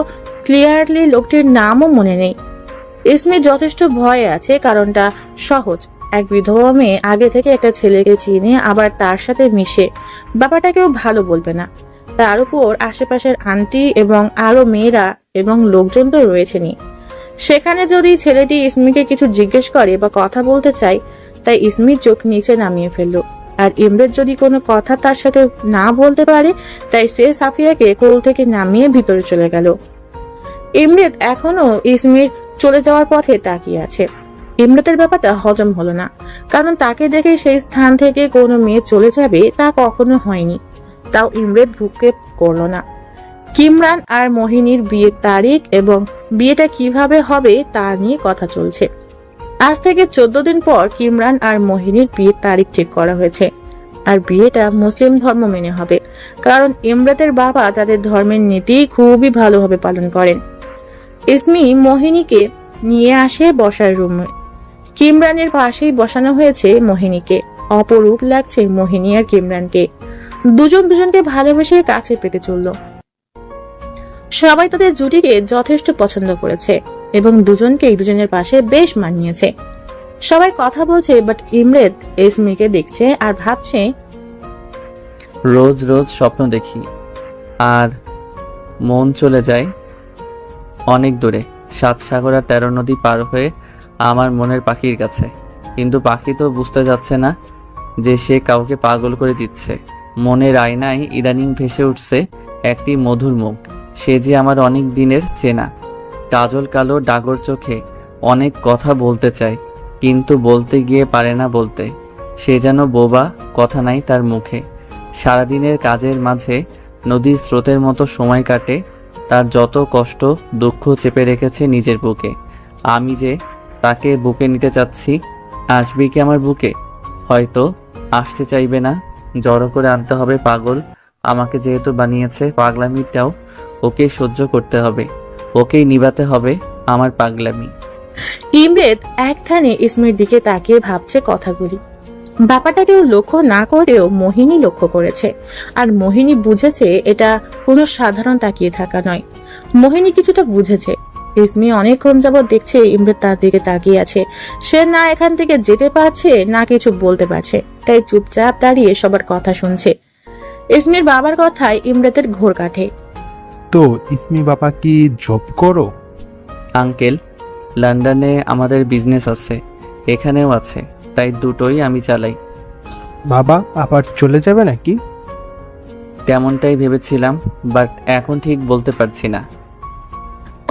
Speaker 2: ক্লিয়ারলি লোকটির নামও মনে নেই। ইসমি যথেষ্ট ভয়ে আছে, কারণটা সহজ। এক বিধবা মেয়ে আগে থেকে একটা ছেলেকে চিনে আবার তার সাথে মিশে, ব্যাপারটা কেউ ভালো বলবে না। তার উপর আশেপাশের আন্টি এবং আরো মেয়েরা এবং লোকজন তো রয়েছেনই। সেখানে যদি ছেলেটি ইসমিকে কিছু জিজ্ঞেস করে বা কথা বলতে চায়, তাই ইসমির চোখ নিচে নামিয়ে ফেললো। আর ইমরেত যদি কোনো কথা তার সাথে না বলতে পারে, তাই সে সাফিয়াকে কোল থেকে নামিয়ে ভিতরে চলে গেল। ইমরেত এখনো ইসমির চলে যাওয়ার পথে তাকিয়ে আছে। ইমরেতের ব্যাপারটা হজম হলো না, কারণ তাকে দেখে সেই স্থান থেকে কোনো মেয়ে চলে যাবে তা কখনো হয়নি। তাও ইমরেত ভ্রুক্ষেপ করলো না। কিমরান আর মোহিনীর বিয়ের তারিখ এবং বিয়েটা কিভাবে হবে তা নিয়ে কথা চলছে। আজ থেকে 14 দিন পর কিমরান আর মোহিনীর বিয়ের তারিখ ঠিক করা হয়েছে। আর বিয়েটা মুসলিম ধর্ম মেনে হবে, কারণ ইমরাতের বাবা তাদের ধর্মের নীতি খুবই ভালোভাবে পালন করেন। ইসমি মোহিনীকে নিয়ে আসে বসার রুমে। কিমরানের পাশেই বসানো হয়েছে মোহিনীকে। অপরূপ লাগছে মোহিনী আর কিমরানকে। দুজন দুজনকে ভালোবেসে কাছে পেতে চলল। সবাই তাদের জুটিকে যথেষ্ট পছন্দ করেছে এবং দুজনকেই দুজনের পাশে বেশ মানিয়েছে। সবাই কথা বলছে, বাট ইমরেত ইসমিকে দেখছে আর ভাবছে,
Speaker 1: রোজ রোজ স্বপ্ন দেখি আর মন চলে যায় অনেক দূরে, 7 সাগর আর 13 নদী পার হয়ে আমার মনের পাখির কাছে। কিন্তু পাখি তো বুঝতে যাচ্ছে না যে সে কাউকে পাগল করে দিচ্ছে। মনের আয়নায় ইদানিং ভেসে উঠছে একটি মধুর মুখ। সে যে আমার অনেক দিনের চেনা। কাজল কালো ডাগর চোখে অনেক কথা বলতে চায়, কিন্তু বলতে গিয়ে পারে না বলতে। সে যেন বোবা, কথা নাই তার মুখে। সারাদিনের কাজের মাঝে নদীর স্রোতের মতো সময় কাটে। তার যত কষ্ট দুঃখ চেপে রেখেছে নিজের বুকে। আমি যে তাকে বুকে নিতে চাচ্ছি, আসবে কি আমার বুকে? হয়তো আসতে চাইবে না, জড়ো করে আনতে হবে পাগল। আমাকে যেহেতু বানিয়েছে, পাগলামিটাও ওকে সহ্য করতে হবে, ওকেই নিভাতে হবে আমার পাগলামি।
Speaker 2: ইমরেত একখানে ইসমির দিকে তাকিয়ে ভাবছে কথাগুলি। ব্যাপারটা কেউ লক্ষ্য না করেও মোহিনী লক্ষ্য করেছে, আর মোহিনী বুঝেছে এটা কোনো সাধারণ তাকিয়ে থাকা নয়। মোহিনী কিছুটা বুঝেছে। ইসমি অনেকক্ষণ যাবৎ দেখছে ইমরেত তার দিকে তাকিয়ে আছে। সে না এখান থেকে যেতে পারছে না কিছু বলতে পারছে, তাই চুপচাপ দাঁড়িয়ে সবার কথা শুনছে। ইসমির বাবার কথায় ইমরেতের ঘোর কাটে।
Speaker 4: তো ইসমি বাবা কি জব করো?
Speaker 1: আঙ্কেল, লন্ডনে আমাদের বিজনেস আছে, এখানেও আছে, তাই দুটোই আমি চালাই।
Speaker 4: বাবা আবার চলে যাবে নাকি?
Speaker 1: তেমনটাই ভেবেছিলাম, বাট এখন ঠিক বলতে পারছি না।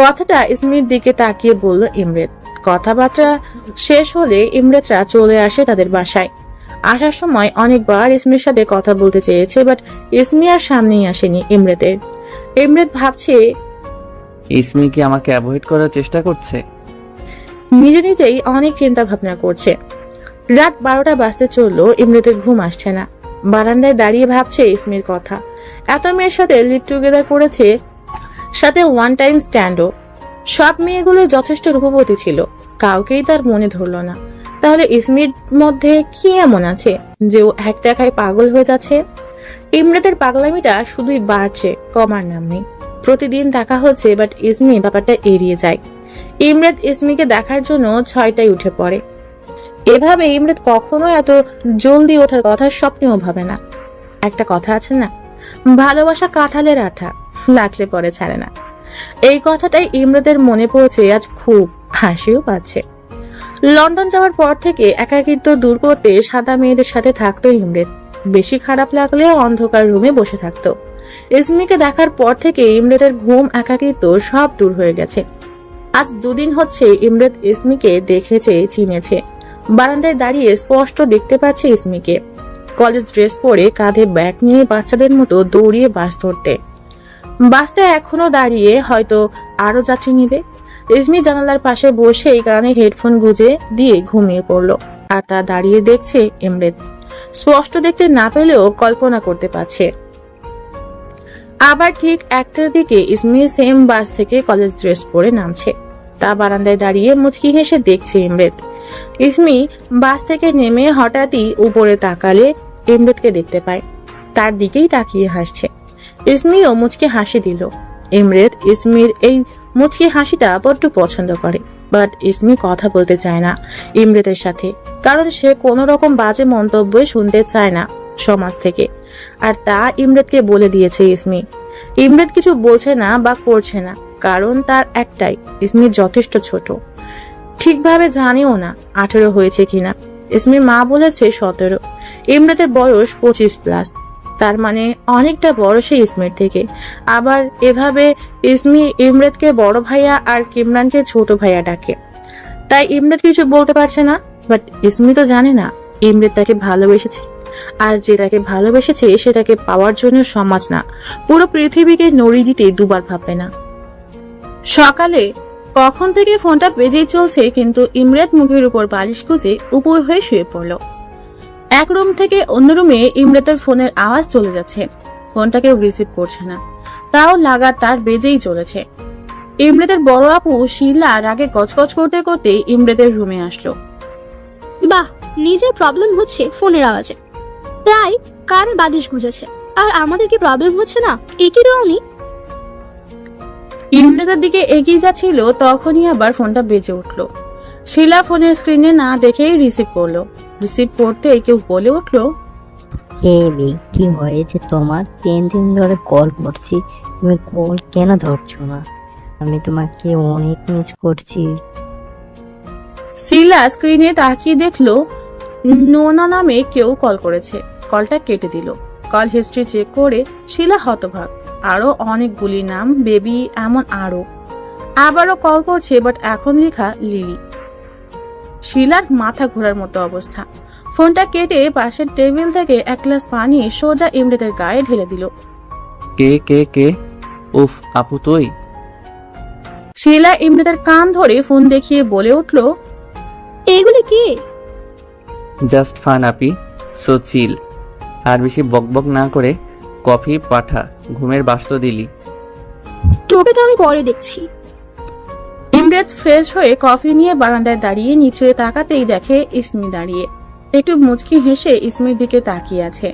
Speaker 2: কথাটা ইসমির দিকে তাকিয়ে বলল ইমরেত। কথাবার্তা শেষ হলে ইমরেতরা চলে আসে তাদের বাসায়। আসার সময় অনেকবার ইসমির সাথে কথা বলতে চেয়েছে, বাট ইসমি আর সামনেই আসেনি ইমরেতের। ইমরেত ভাবছে
Speaker 1: ইসমি কি আমাকে অ্যাভয়েড করার চেষ্টা করছে?
Speaker 2: নিজে নিজেই অনেক চিন্তা ভাবনা করছে। রাত 12টা বাজতে চললো, ইমরেতের ঘুম আসছে না। বারান্দায় দাঁড়িয়ে ভাবছে ইসমির কথা। এত মেয়ের সাথে লিভ টুগেদার করেছে, সাথে ওয়ান টাইম স্ট্যান্ডও। সব মেয়েগুলো যথেষ্ট রূপবতী ছিল, কাউকেই তার মনে ধরলো না। তাহলে ইসমির মধ্যে কি এমন আছে যে ও এক দেখায় পাগল হয়ে যাচ্ছে? ইমরেতের পাগলামিটা শুধুই বাড়ছে, কমার নাম নেই। প্রতিদিন দেখা হচ্ছে, বাট ইসমি ব্যাপারটা এড়িয়ে যায়। ইমরেত ইসমিকে দেখার জন্য 6টায় উঠে পড়ে। এভাবে ইমরেত কখনো এত জলদি ওঠার কথা স্বপ্নেও ভাবে না। একটা কথা আছে না, ভালোবাসা কাঁঠালের আঠা, লাগলে পরে ছাড়ে না। এই কথাটাই ইমরেতের মনে পড়ছে আজ, খুব হাসিও পাচ্ছে। লন্ডন যাওয়ার পর থেকে একাকিত্ব দূর করতে সাদা মেয়েদের সাথে থাকতো ইমরেত। বেশি খারাপ লাগলেও অন্ধকার রুমে বসে থাকতো। ইসমিকে দেখার পর থেকে ইমরেতের ঘুম, একাকিত্ব সব দূর হয়ে গেছে। আজ 2 দিন হচ্ছে ইমরেত ইসমিকে দেখেছে, চিনেছে। বারান্দায় দাঁড়িয়ে স্পষ্ট দেখতে পাচ্ছে ইসমিকে, কলেজ ড্রেস পরে কাঁধে ব্যাগ নিয়ে বাচ্চাদের মতো দৌড়িয়ে বাস ধরতে। বাসটা এখনো দাঁড়িয়ে, হয়তো আরো যাত্রী নিবে। ইসমি জানালার পাশে বসে কানে হেডফোন গুঁজে দিয়ে ঘুমিয়ে পড়লো। আর তা দাঁড়িয়ে দেখছে ইমরেত। স্পষ্ট দেখতে না পেলেও কল্পনা করতে পারছে। আবার ঠিক 1টার দিকে ইসমি সেম বাস থেকে কলেজ ড্রেস পরে নামছে। তা বারান্দায় দাঁড়িয়ে মুচকি হেসে দেখছে ইমরেত। ইসমি বাস থেকে নেমে হঠাৎই উপরে তাকালে ইমরেতকে দেখতে পায়, তার দিকেই তাকিয়ে হাসছে। ইসমিও মুচকি হাসি দিল। ইমরেত ইসমির এই মুচকি হাসিটা বড্ড পছন্দ করে, বাট ইসমি কথা বলতে চায় না ইমরেতের সাথে, কারণ সে কোনো রকম বাজে মন্তব্য শুনতে চায় না সমাজ থেকে। আর তা ইমরেতকে বলে দিয়েছে ইসমি। ইমরেত কিছু বলছে না বা করছে না, কারণ তার একটাই, ইসমি যথেষ্ট ছোট, ঠিকভাবে জানেও না 18 হয়েছে কিনা। ইসমির মা বলেছে 17। ইমরেতের বয়স 25+, তার মানে অনেকটা বড় সে ইসমির থেকে। আবার এভাবে ইসমি ইমরেতকে বড় ভাইয়া আর কিমরানকে ছোট ভাইয়া ডাকে, তাই ইমরেত কিছু বলতে পারছে না। বাট ইসমি তো জানে না ইমরেত তাকে ভালোবেসেছে, আর যে তাকে ভালোবেসেছে সে তাকে পাওয়ার জন্য সমাজ না, পুরো পৃথিবীকে নড়ি দিতে দুবার ভাববে না। সকালে কখন থেকে ফোনটা বেজেই চলছে, কিন্তু ইমরেত মুখের উপর বালিশ গুজে উপর হয়ে শুয়ে পড়ল। এক রুম থেকে অন্য রুমে ইমরেতের ফোনের আওয়াজ চলে যাচ্ছে, ফোনটা কেউ রিসিভ করছে না, তাও লাগাতার বেজেই চলেছে। ইমরেতের বড় আপু শিলা রাগে গজগজ করতে করতে ইমরেতের রুমে আসলো।
Speaker 12: বাহ, নিজের প্রবলেম হচ্ছে ফোনের আওয়াজে, তাই কানে বালিশ গুঁজেছে, আর আমাদের কি প্রবলেম হচ্ছে না? একই রকমই।
Speaker 2: ইমরেতের দিকে এগিয়ে যাচ্ছিল, তখনই আবার ফোনটা বেজে উঠলো। শিলা ফোনের স্ক্রিনে না দেখেই রিসিভ করলো। রিসিভ করতে কেউ বলে উঠলো,
Speaker 10: এই কি হয়েছে তোমার? 3 দিন ধরে কল করছি, তুমি কল কেন ধরছো না? আমি তোমাকে অনেক মিস করছি।
Speaker 2: শিলা স্ক্রিনে তাকিয়ে দেখলো নোনা নামে কেউ কল করেছে। কলটা কেটে দিল। কল হিস্ট্রি চেক করে শিলা হতভাগ। আরো অনেকগুলি নাম, বেবি, এমন আবারও কল করছে, বাট এখন লেখা লিলি। শিলার মাথা ঘোরার মতো অবস্থা। ফোনটা কেটে পাশের টেবিল থেকে 1 গ্লাস পানি সোজা ইমরেতের গায়ে ঢেলে দিল।
Speaker 1: কে কে কে? উফ, আপু তুই?
Speaker 2: শিলা ইমরেতের কান ধরে ফোন দেখিয়ে বলে উঠলো,
Speaker 12: এগুলি কি?
Speaker 1: জাস্ট ফান আপি, সো চিল। আর বেশি বকবক না করে কফি পাঠা, ঘুমের বাস্ত দিলি।
Speaker 12: তোকে তো আমি পরে দেখছি।
Speaker 2: ইমরেত ফ্রেশ হয়ে কফি নিয়ে বারান্দায় দাঁড়িয়ে নিচে তাকাতেই দেখে ইসমি দাঁড়িয়ে। একটু মুচকি হেসে ইসমির দিকে তাকিয়ে আছে।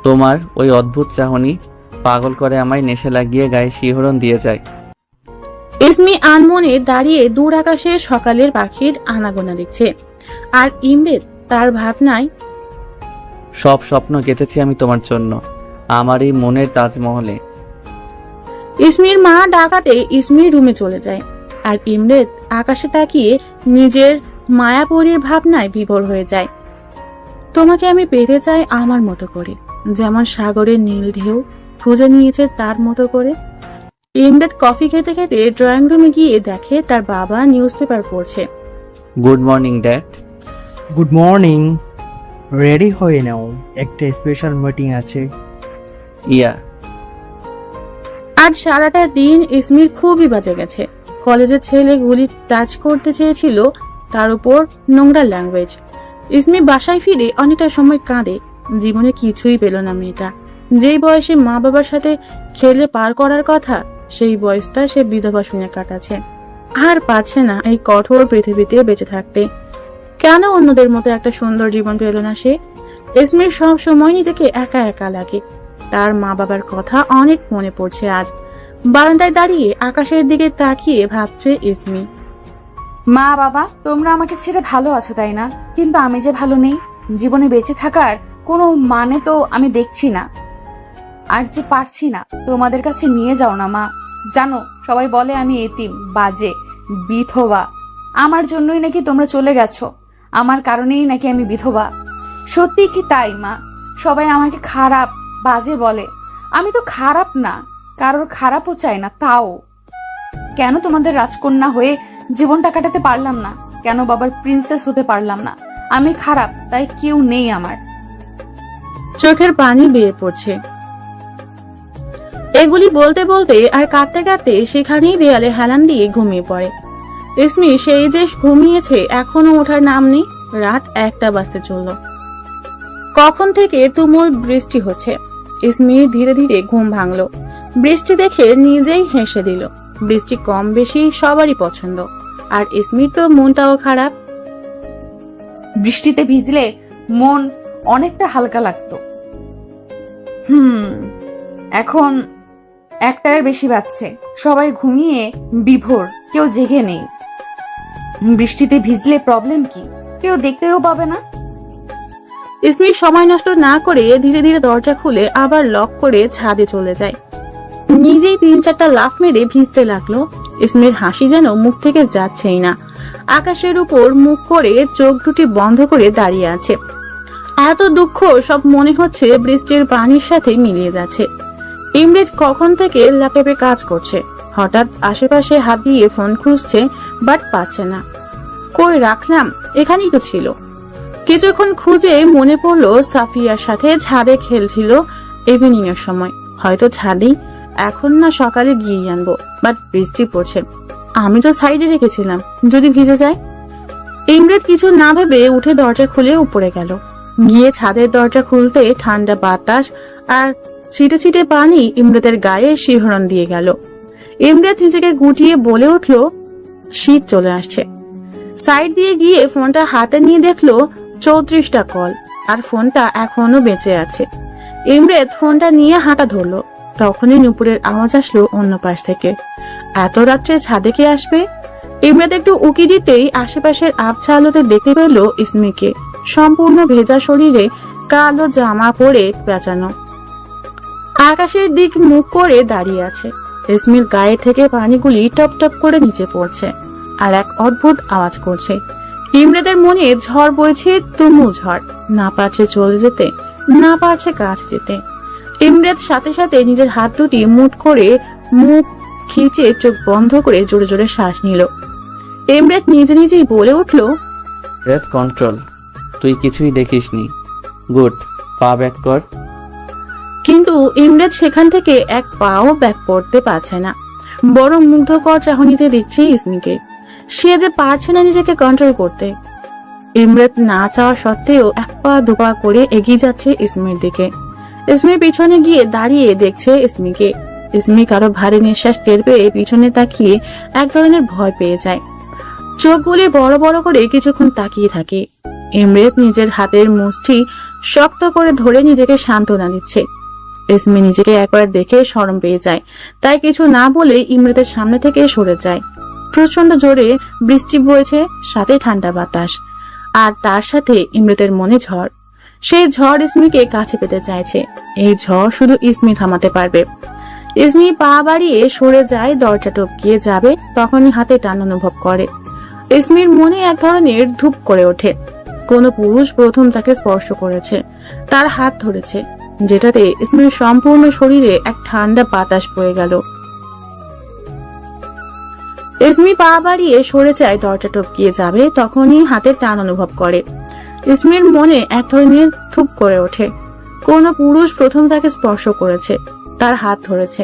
Speaker 1: তোমার ওই অদ্ভুত চাহনি পাগল করে আমায়, নেশা লাগিয়ে গায়ে শিহরণ দিয়ে যায়।
Speaker 2: ইসমি আনমনে দাঁড়িয়ে দূর আকাশে সকালের পাখির আনাগোনা দেখছে, আর ইমরেত তার ভাবনায়।
Speaker 1: সব স্বপ্ন কেটেছি আমি তোমার জন্য, আমার এই মনের তাজমহলে।
Speaker 2: ইসমির মা ডাকাতে ইসমি রুমে চলে যায়, আর ইমরেত আকাশে তাকিয়ে নিজের মায়াপরীর ভাবনায় বিভোর হয়ে যায়। তোমাকে আমি পেতে চাই আমার মতো করে, যেমন সাগরের নীল ঢেউ খুঁজে নিয়েছে তার মতো করে। ইমরেত কফি খেতে খেতে ড্রয়িং রুমে গিয়ে দেখে তার বাবা নিউজ পেপার পড়ছে।
Speaker 1: Good morning dad.
Speaker 4: Good morning. Ready হয়ে নাও, একটা স্পেশাল মিটিং আছে।
Speaker 1: ইয়া।
Speaker 2: আজ সারাটা দিন ইসমির খুবই বাজে গেছে। কলেজের ছেলেগুলি টাচ করতে চেয়েছিল, তার উপর নোংরা ল্যাঙ্গুয়েজ। ইসমি বাসায় ফিরে অনেকটা সময় কাঁদে। জীবনে কিছুই পেল না মেয়েটা। যেই বয়সে মা বাবার সাথে খেলে পার করার কথা, সেই বয়সটা সে বিধবা শুনে কাটাচ্ছে। আর পারছে না এই কঠোর পৃথিবীতে বেঁচে থাকতে। কেন অন্যদের মতো একটা সুন্দর জীবন পেল না সে? ইসমির সব সময় নিজেকে একা একা লাগে। তার মা বাবার কথা অনেক মনে পড়ছে আজ। বারান্দায় দাঁড়িয়ে আকাশের দিকে তাকিয়ে ভাবছে ইসমি।
Speaker 3: মা বাবা, তোমরা আমাকে ছেড়ে ভালো আছো তাই না? কিন্তু আমি যে ভালো নেই। জীবনে বেঁচে থাকার কোনো মানে তো আমি দেখছি না। আর যে পারছি না, তোমাদের কাছে নিয়ে যাও না মা। জানো, সবাই বলে আমি এতিম, বাজে, বিধবা। আমার জন্যই নাকি তোমরা চলে গেছো, আমার কারণেই নাকি আমি বিধবা। সত্যি কি তাই মা? সবাই আমাকে খারাপ, বাজে বলে। আমি তো খারাপ না, কারোর খারাপও চাই না। তাও কেন তোমাদের রাজকন্যা হয়ে জীবনটা কাটাতে পারলাম না? কেন বাবার প্রিন্সেস হতে পারলাম না? আমি খারাপ, তাই কেউ নেই আমার।
Speaker 2: চোখের পানি বেয়ে পড়ছে। এগুলি বলতে বলতে আর কাঁদতে কাঁদতে সেখানেই দেয়ালে হেলান দিয়ে ঘুমিয়ে পড়ে। ইসমি সেই যে ঘুমিয়েছে, এখনো ওঠার নাম নেই। রাত 1টা বাজতে চলল। কখন থেকে তুমুল বৃষ্টি হচ্ছে। ইসমি ধীরে ধীরে ঘুম ভাঙলো। বৃষ্টি দেখে নিজেই হেসে দিল। বৃষ্টি কম বেশি সবারই পছন্দ, আর ইসমির তো মনটাও খারাপ।
Speaker 3: বৃষ্টিতে ভিজলে মন অনেকটা হালকা লাগতো। এখন 1টার বেশি বাজছে, সবাই ঘুমিয়ে বিভোর, কেউ জেগে নেই। বৃষ্টিতে ভিজলে প্রবলেম কি? কেউ দেখতেও পাবে না।
Speaker 2: ইসমি সময় নষ্ট না করে ধীরে ধীরে দরজা খুলে আবার লক করে ছাদে চলে যায়। নিজেই 3-4টা লাফ মেরে ভিজতে লাগলো। ইসমির হাসি যেন মুখ থেকে যাচ্ছেই না। আকাশের উপর মুখ করে চোখ দুটি বন্ধ করে দাঁড়িয়ে আছে। এত দুঃখ সব মনে হচ্ছে বৃষ্টির পানির সাথে মিলিয়ে যাচ্ছে। ইমরেত কখন থেকে ল্যাপটপে কাজ করছে। হঠাৎ আশেপাশে হাত দিয়ে ফোন খুঁজছে, বাট পাচ্ছে না। কই রাখলাম? এখানেই তো ছিল। কিছুক্ষণ খুঁজে মনে পড়লো সাফিয়ার সাথে ছাদে খেলছিল ইভিনিং এর সময়। হয়তো ছাদেই, এখন না সকালে গিয়ে আনবো। বাট বৃষ্টি পড়ছে, আমি তো সাইডে রেখেছিলাম, যদি ভিজে যায়। ইমরেত কিছু না ভেবে উঠে দরজা খুলে উপরে গেল। গিয়ে ছাদের দরজা খুলতে ঠান্ডা বাতাস আর ছিটে ছিটে পানি ইমরেতের গায়ে শিহরণ দিয়ে গেল। ইমরেত নিজেকে গুটিয়ে বলে উঠল, শীত চলে আসছে। সাইড দিয়ে গিয়ে ফোনটা হাতে নিয়ে দেখলো 34টা কল, আর ফোনটা এখনো বেঁচে আছে। ইমরেত ফোনটা নিয়ে হাঁটা ধরলো। তখনই নুপুরের আওয়াজ আসলো অন্য পাশ থেকে। এত রাত্রে ছাদে কে আসবে? ইমরেত একটু উকি দিতেই আশেপাশের আবছা আলোতে দেখতে পেল ইসমিকে, সম্পূর্ণ ভেজা শরীরে, কালো জামা পরে পেঁচানো, আকাশের দিক মুখ করে দাঁড়িয়ে আছে। ইসমির গায়ে থেকে পানিগুলি টপ টপ করে নিচে পড়ছে আর এক অদ্ভুত আওয়াজ করছে। ইমরেতের মনে ঝড় বইছে, তুমুল ঝড়। না পারছে চলে যেতে, না পারছে কাছে যেতে। ইমরেত সাথে সাথে নিজের হাত দুটি মুঠ করে মুখ খিচে চোখ বন্ধ করে জোরে জোরে শ্বাস নিল। ইমরেত নিজে নিজেই বলে উঠল,
Speaker 1: ব্রেথ কন্ট্রোল, তুই কিছুই দেখিসনি। গুড, পা ব্যাক কর।
Speaker 2: কিন্তু ইমরেত সেখান থেকে এক পাও ব্যাক করতে পারছে না, বরং মুগ্ধকর চাহনিতে দেখছে ইসমিকে। সে যে পারছে না নিজেকে কন্ট্রোল করতে। ইমরেত না চাওয়া সত্ত্বেও 1 পা 2 পা করে এগিয়ে যাচ্ছে ইসমির দিকে। ইসমির পিছনে গিয়ে দাঁড়িয়ে দেখছে ইসমিকে। ইসমি কারো ভারী নিঃশ্বাস টের পেয়ে পিছনে তাকিয়ে এক ধরনের ভয় পেয়ে যায়। চোখগুলি বড় বড় করে কিছুক্ষণ তাকিয়ে থাকে। ইমরেত নিজের হাতের মুষ্টি শক্ত করে ধরে নিজেকে সান্ত্বনা দিচ্ছে। ইসমি নিজেকে একবার দেখে শরম পেয়ে যায়, তাই কিছু না বলে ইমরেতের সামনে থেকে সরে যায়। প্রচন্ড জোরে বৃষ্টি বইছে, সাথে ঠান্ডা বাতাস, আর তার সাথে ইমরেতের মনে ঝড়। সেই ঝড় ইসমিকে কাছে পেতে চাইছে। এই ঝড় শুধু ইসমি থামাতে পারবে। ইসমি পা বাড়িয়ে সরে যায়, দরজা টপকিয়ে যাবে, তখনই হাতে টান অনুভব করে। ইসমির মনে এক ধরনের ধূপ করে ওঠে। কোন পুরুষ প্রথম তাকে স্পর্শ করেছে, তার হাত ধরেছে, যেটাতে ইসমির সম্পূর্ণ শরীরে এক ঠান্ডা বাতাস বয়ে গেল। ইসমি পা বাড়িয়ে সরে যায়, দরজা টপকিয়ে যাবে, তখনই হাতের টান অনুভব করে। ইসমির মনে এক ধরনের থুপ করে ওঠে। কোন পুরুষ প্রথম তাকে স্পর্শ করেছে, তার হাত ধরেছে,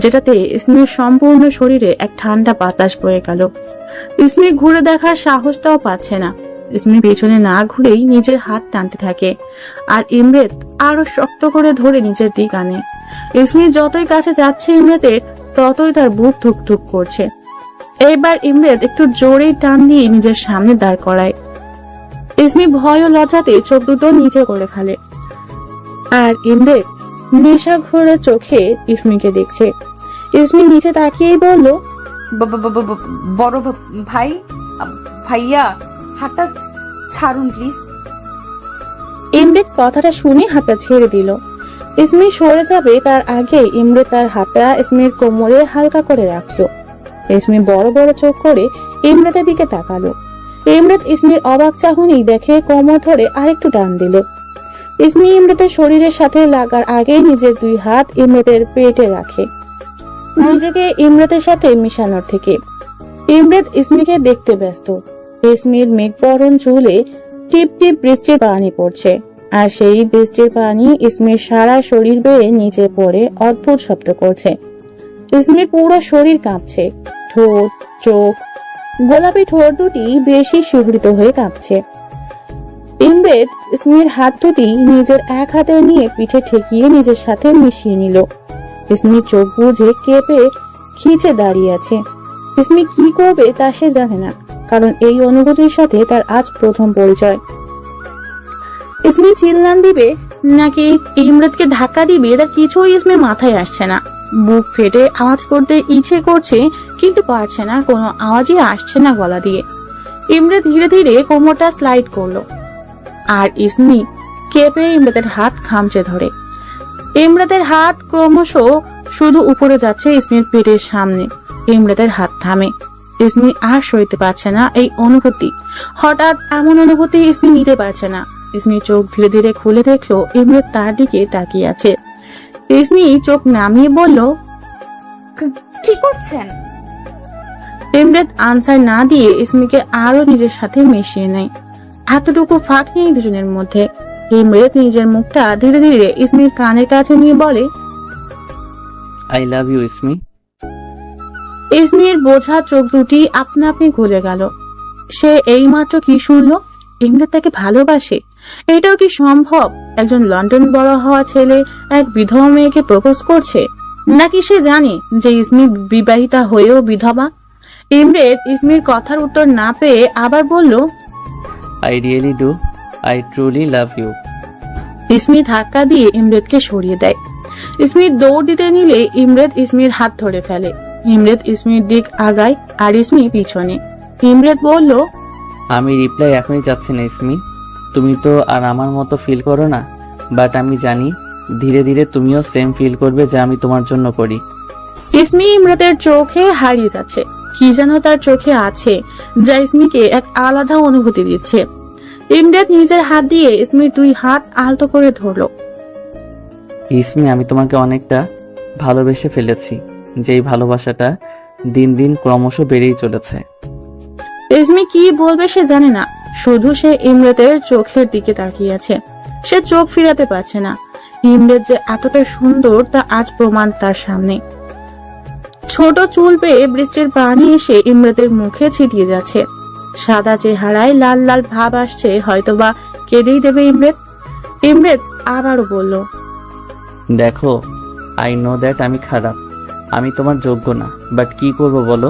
Speaker 2: যেটাতে ইসমির সম্পূর্ণ শরীরে এক ঠান্ডা বাতাস বয়ে গেল। ইসমি ঘুরে দেখার সাহসটাও পাচ্ছে না। ইসমি পেছনে না ঘুরেই নিজের হাত টানতে থাকে, আর ইমরেত আরো শক্ত করে ধরে নিজের দিক আনে। ইসমি যতই কাছে যাচ্ছে ইমরেতের, ততই তার বুক ধুকধুক করছে। এইবার ইমরেত একটু জোরেই টান দিয়ে নিজের সামনে দাঁড় করায়। ইসমি ভয় ও লজ্জাতে চোখ দুটো নিচে করে ফেলে, আর ইমরেত নেশা ঘোরা চোখে ইসমিকে দেখছে। ইসমি নিচে তাকিয়েই বলল,
Speaker 3: বড় ভাই, ভাইয়া হাতটা ছাড়ুন প্লিজ।
Speaker 2: ইমরেত কথাটা শুনে হাতটা ছেড়ে দিল। ইসমি সরে যাবে তার আগে ইমরেত তার হাতটা ইসমির কোমরে হালকা করে রাখলো। ইসমি বড় বড় চোখ করে ইমরেতের দিকে তাকালো। ইমরেত ইসমির অবাক চাহনি দেখে কোমর ধরে আরেকটু টান দিল। ইসমি ইমরেতের শরীরের সাথে লাগার আগে নিজের দুই হাত ইমরেতের পেটে রাখে, নিজেকে ইমরেতের সাথে মিশানোর থেকে। ইমরেত ইসমিকে দেখতে ব্যস্ত। ইসমির মেঘবরণ চুলে টিপ টিপ বৃষ্টির পানি পড়ছে, আর সেই বৃষ্টির পানি ইসমির সারা শরীর বেয়ে নিচে পড়ে অদ্ভুত শব্দ করছে। ইসমির পুরো শরীর কাঁপছে, ঠোঁট, চোখ, গোলাপি ঠোঁট দুটি বেশি শিহরিত হয়ে কাঁপছে। ইমরেত ইসমির হাত দুটি নিজের এক হাতে নিয়ে পিঠে ঠেকিয়ে নিজের সাথে মিশিয়ে নিল। ইসমির চোখ বুঝে কেঁপে খিচে দাঁড়িয়ে আছে। ইসমি কি করবে তা সে জানে না, কারণ এই অনুভূতির সাথে তার আজ প্রথম পরিচয়। ইসমি চিল্লান দিবে নাকি ইমরেতকে ধাক্কা দিবে, তার কিছুই ইসমির মাথায় আসছে না। বুক ফেটে আওয়াজ করতে ইচ্ছে করছে, কিন্তু পারছে না, কোনো আওয়াজই আসছে না গলা দিয়ে। ইমরেত ধীরে ধীরে কোমরটা স্লাইড করলো, আর ইসমি কেঁপে ইমরেতের হাত খামচে ধরে। ইমরেতের হাত ক্রমশ শুধু উপরে যাচ্ছে ইসমির পেটের সামনে। ইমরেতের হাত থামে। ইসমি আর সইতে পারছে না এই অনুভূতি। হঠাৎ এমন অনুভূতি ইসমি নিতে পারছে না। ইসমি চোখ ধীরে ধীরে খুলে দেখলো ইমরেত তার দিকে তাকিয়ে আছে। ইসমি চোখ নামিয়ে বলল,
Speaker 3: কি করছেন?
Speaker 2: ইমরেত আনসার না দিয়ে ইসমিকে আরো নিজের সাথে মিশিয়ে নেয়। এতটুকু ফাঁক নেই দুজনের মধ্যে। ইমরেত নিজের মুখটা ধীরে ধীরে ইসমির কানের কাছে নিয়ে বলে,
Speaker 11: আই লাভ ইউ ইসমি।
Speaker 2: ইসমির বোঝা চোখ দুটি আপনা আপনি খুলে গেল। সে এইমাত্র কি শুনলো? ইমরেত তাকে ভালোবাসে। এটাও কি সম্ভব? একজন লন্ডন বড় হওয়া ছেলে এক বিধবা মেয়েকে প্রপোজ করছে, নাকি সে জানে যে ইসমি বিবাহিতা হয়েও বিধবা? ইমরেত ইসমির কথার উত্তর না পেয়ে আবার বলল,
Speaker 11: I really do, I truly love you.
Speaker 2: Ismi ধাক্কা দিয়ে ইমরেতকে সরিয়ে দেয়। ইসমির দৌড় দিতে নিলে ইমরেত ইসমির হাত ধরে ফেলে। ইমরেত ইসমির দিক আগায়, আর ইসমি পিছনে। ইমরেত বলল,
Speaker 11: আমি রিপ্লাই এখনই চাচ্ছি না ইসমি। তুমি তো আর আমার মতো ফিল করো না, বাট আমি জানি ধীরে ধীরে তুমিও সেম ফিল করবে যা আমি তোমার জন্য করি।
Speaker 2: ইসমি ইমরেতের চোখে হারিয়ে যাচ্ছে। কি যেন তার চোখে আছে যা ইসমিকে এক আলাদা অনুভূতি দিচ্ছে। ইমরেত নিজের হাত দিয়ে ইসমির দুই হাত আলতো করে ধরলো।
Speaker 11: ইসমি, আমি তোমাকে অনেকটা ভালোবেসে ফেলেছি, যেই ভালোবাসাটা দিন দিন ক্রমশ বেড়েই চলেছে।
Speaker 2: ইসমি কি বলবে সে জানে না, শুধু সে ইমরেতের চোখের দিকে তাকিয়ে আছে। সে চোখ ফিরাতে পারছে না। ইমরেত যে এতটা সুন্দর তা আজ প্রমাণ তার সামনে। ছোট চুল পেয়ে বৃষ্টির পানি এসে ইমরেতের মুখে ছিটিয়ে যাচ্ছে। সাদা চেহারায় লাল লাল ভাব আসছে, হয়তোবা কেঁদেই দেবে ইমরেত। ইমরেত আবারও বলল,
Speaker 11: দেখো, আই নো দ্যাট আমি খারাপ, আমি তোমার যোগ্য না, বাট কি করব বলো?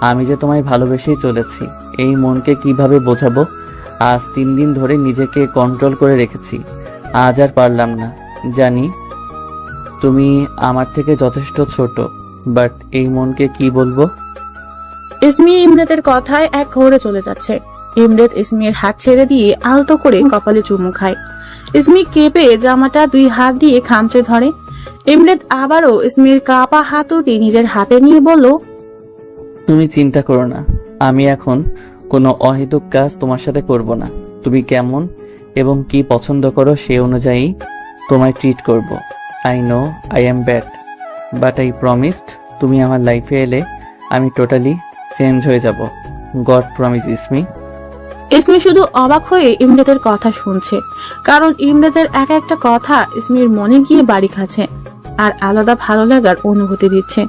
Speaker 11: আমি যে তোমায় ভালোবেসেই চলেছি। এই মনকে কিভাবে বোঝাবো? আজ 3 দিন ধরে নিজেকে কন্ট্রোল করে রেখেছি, আজ আর পারলাম না। জানি তুমি আমার থেকে যথেষ্ট ছোট, বাট এই মনকে কি বলবো?
Speaker 2: ইসমি ইমরেতের কথায় এক ঘোরে চলে যাচ্ছে। ইমরেত ইসমির হাত ছেড়ে দিয়ে আলতো করে কপালে চুমু খায়। ইসমি কেঁপে জামাটা দুই হাত দিয়ে খামচে ধরে। ইমরেত আবারও ইসমির কাপা হাত দুটি নিজের হাতে নিয়ে বলল,
Speaker 11: তুমি চিন্তা করো না, আমি এখন কোনো অহেতুক কাজ তোমার সাথে করব না। তুমি কেমন এবং কি পছন্দ করো সে অনুযায়ী তোমায় ট্রিট করব। I know I am bad, but I promised তুমি আমার লাইফে এলে আমি টোটালি চেঞ্জ হয়ে যাব। God promise ইসমি।
Speaker 2: ইসমি শুধু অবাক হয়ে ইমরাতের কথা শুনছে, কারণ ইমরাতের এক একটা কথা ইসমির মনে গিয়ে বাড়ি খাচ্ছে আর আলাদা ভালো লাগার অনুভূতি দিচ্ছে।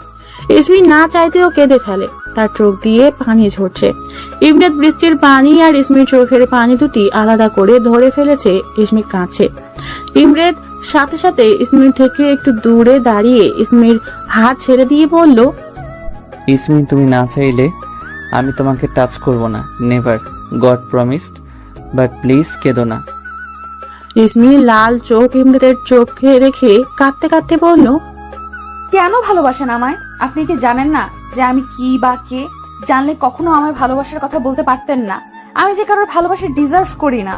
Speaker 2: ইসমি না চাইতেও কেঁদে ফেলে, তার চোখ দিয়ে পানি ঝরছে। ইমরাত বৃষ্টির পানি আর ইসমির চোখের পানি দুটি আলাদা করে ধরে ফেলেছে। ইসমি কাঁদছে। ইমরাত সাথে সাথে ইসমির থেকে একটু দূরে দাঁড়িয়ে ইসমির হাত ছেড়ে দিয়ে বলল,
Speaker 11: ইসমি, তুমি না চাইলে আমি তোমাকে টাচ করব না, never, god promised, but please কেঁদো না।
Speaker 2: ইসমি লাল চোখ ইমরাতের চোখে রেখে কাঁদতে কাঁদতে বলল,
Speaker 3: কেন ভালোবাসেন আমায়? আপনি কি জানেন না যে আমি কি বা কে? জানলে কখনো আমায় ভালোবাসার কথা বলতে পারতেন না। আমি যে কারোর ভালোবাসা ডিজার্ভ করি না।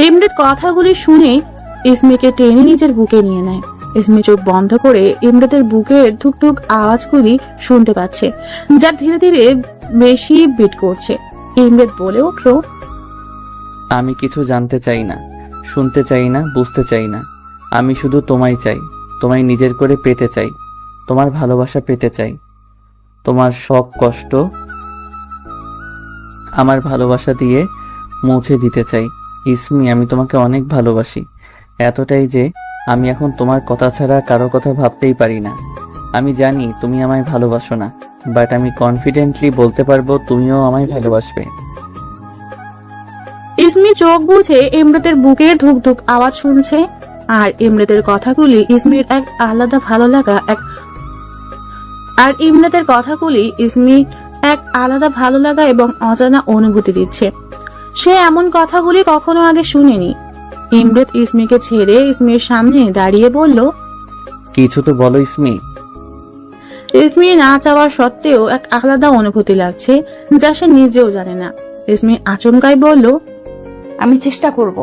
Speaker 2: ইমরাত কথাগুলি শুনে ইসমিকে টেনে নিজের বুকে নিয়ে নেয়। ইসমি চোখ বন্ধ করে ইমরাতের বুকের ঠুকঠুক আওয়াজগুলি শুনতে পাচ্ছে, যা ধীরে ধীরে বেশি বিট করছে। ইমরাত বলে উঠল,
Speaker 11: আমি কিছু জানতে চাই না, শুনতে চাই না, বুঝতে চাই না। আমি শুধু তোমায় চাই, তোমায় নিজের করে পেতে চাই, তোমার ভালোবাসা পেতে চাই, তোমার সব কষ্ট আমার ভালোবাসা দিয়ে মুছে দিতে চাই। ইসমি, আমি তোমাকে অনেক ভালোবাসি, এতটাই যে আমি এখন তোমার কথা ছাড়া কারো কথা ভাবতেই পারি না। আমি জানি তুমি আমায় ভালোবাসো না, বাট আমি কনফিডেন্টলি বলতে পারবো তুমিও আমায় ভালোবাসবে।
Speaker 2: ইসমি চোখ বুঝে ইমরাতের বুকের ধুকধুক আওয়াজ শুনছে, আর ইমরাতের কথাগুলি ইসমির এক আলাদা ভালো লাগা এবং অজানা অনুভূতি দিচ্ছে। সে এমন কথাগুলি কখনো আগে শুনেনি। ইমরাত ইসমিকে ছেড়ে ইসমির সামনে দাঁড়িয়ে বলল,
Speaker 11: কিছু তো বলো ইসমি।
Speaker 2: ইসমি না চাওয়া সত্ত্বেও এক আলাদা অনুভূতি লাগছে, যা সে নিজেও জানে না। ইসমি আচমকাই বলল,
Speaker 3: আমি চেষ্টা করব।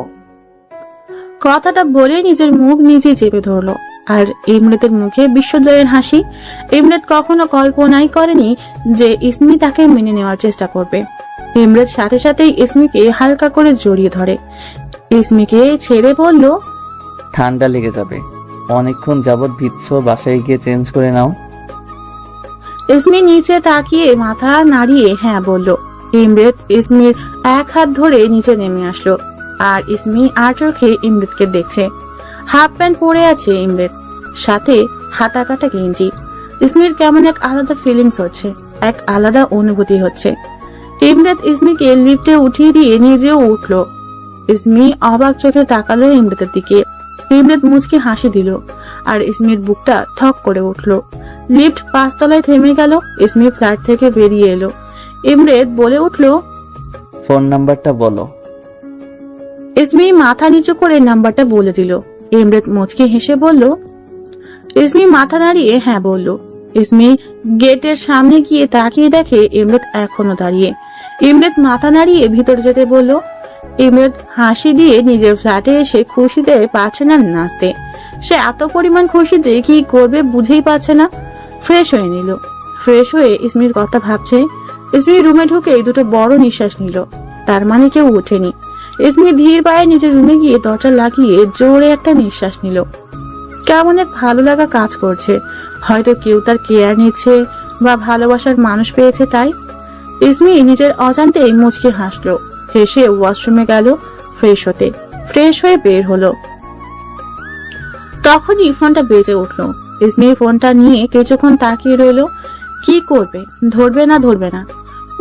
Speaker 2: কথাটা বলে নিজের মুখ নিজে চেপে ধরলো, আর ইমরাতের মুখে বিশ্বজয়ের হাসি। ইমরাত কখনো কল্পনাই করেনি যে ইসমি তাকে মেনে নেওয়ার চেষ্টা করবে। ইমরাত সাথে সাথেই ইসমিকে হালকা করে জড়িয়ে ধরে। ইসমিকে ছেড়ে বলল,
Speaker 11: ঠান্ডা লেগে যাবে, অনেকক্ষণ যাবৎ ভিজছ, বাসায় গিয়ে চেঞ্জ করে নাও।
Speaker 2: ইসমি নিচে তাকিয়ে মাথা নাড়িয়ে হ্যাঁ বলল। ইমরাত ইসমির এক হাত ধরে নিচে নেমে আসলো, আর ইসমি আর চোখে ইমরাতকে দেখছে। হাফ প্যান্ট পরে আছে ইমরাত, সাথে হাতা কাটা গেঞ্জি। ইসমির কেমন এক আলাদা ফিলিংস হচ্ছে, এক আলাদা অনুভূতি হচ্ছে। ইমরাত ইসমিকে লিফটে উঠিয়ে দিয়ে নিজেও উঠলো। ইসমি অবাক চোখে তাকালো ইমরাতের দিকে। ইমরাত মুচকি হাসি দিল, আর ইসমির বুকটা থক করে উঠলো। লিফট 5 তলায় থেমে গেল। ইসমি ফ্ল্যাট থেকে বেরিয়ে এলো। ইমরাত বলে উঠলো,
Speaker 11: ফোন নাম্বারটা বলো।
Speaker 2: ইসমি মাথা নিচু করে নাম্বারটা বলে দিল। ইমরাত মুচকি হেসে বলল। ইসমি মাথা নাড়িয়ে হ্যাঁ বলল। ইসমি গেটের সামনে গিয়ে তাকিয়ে দেখে ইমরাত এখনো দাঁড়িয়ে। ইমরাত মাথা নাড়িয়ে ভিতর যেতে বলল। ইমরাত হাসি দিয়ে নিজের ফ্ল্যাটে এসে খুশিতে পারছে না নাচতে। সে এত পরিমাণ খুশি যে কি করবে বুঝেই পাচ্ছে না। ফ্রেশ হয়ে নিল। ফ্রেশ হয়ে ইসমির কথা ভাবছে। ইসমি রুমে ঢুকে দুটো বড় নিঃশ্বাস নিল। তার মানে কেউ ওঠেনি। ইসমি ধীর পায়ে নিজের রুমে গিয়ে দরজা লাগিয়ে জোরে একটা নিঃশ্বাস নিল। কেমন এক ভালো লাগা কাজ করছে। হয়তো কেউ তার কেয়ার নিচ্ছে বা ভালোবাসার মানুষ পেয়েছে তাই। ইসমি নিজের অজান্তেই মুচকি হাসলো। হেসে ওয়াশরুমে গেল ফ্রেশ হতে। ফ্রেশ হয়ে বের হলো। তখনই ফোনটা বেজে উঠলো। ইসমি ফোনটা নিয়ে কিছুক্ষণ তাকিয়ে রইল। কি করবে, ধরবে না।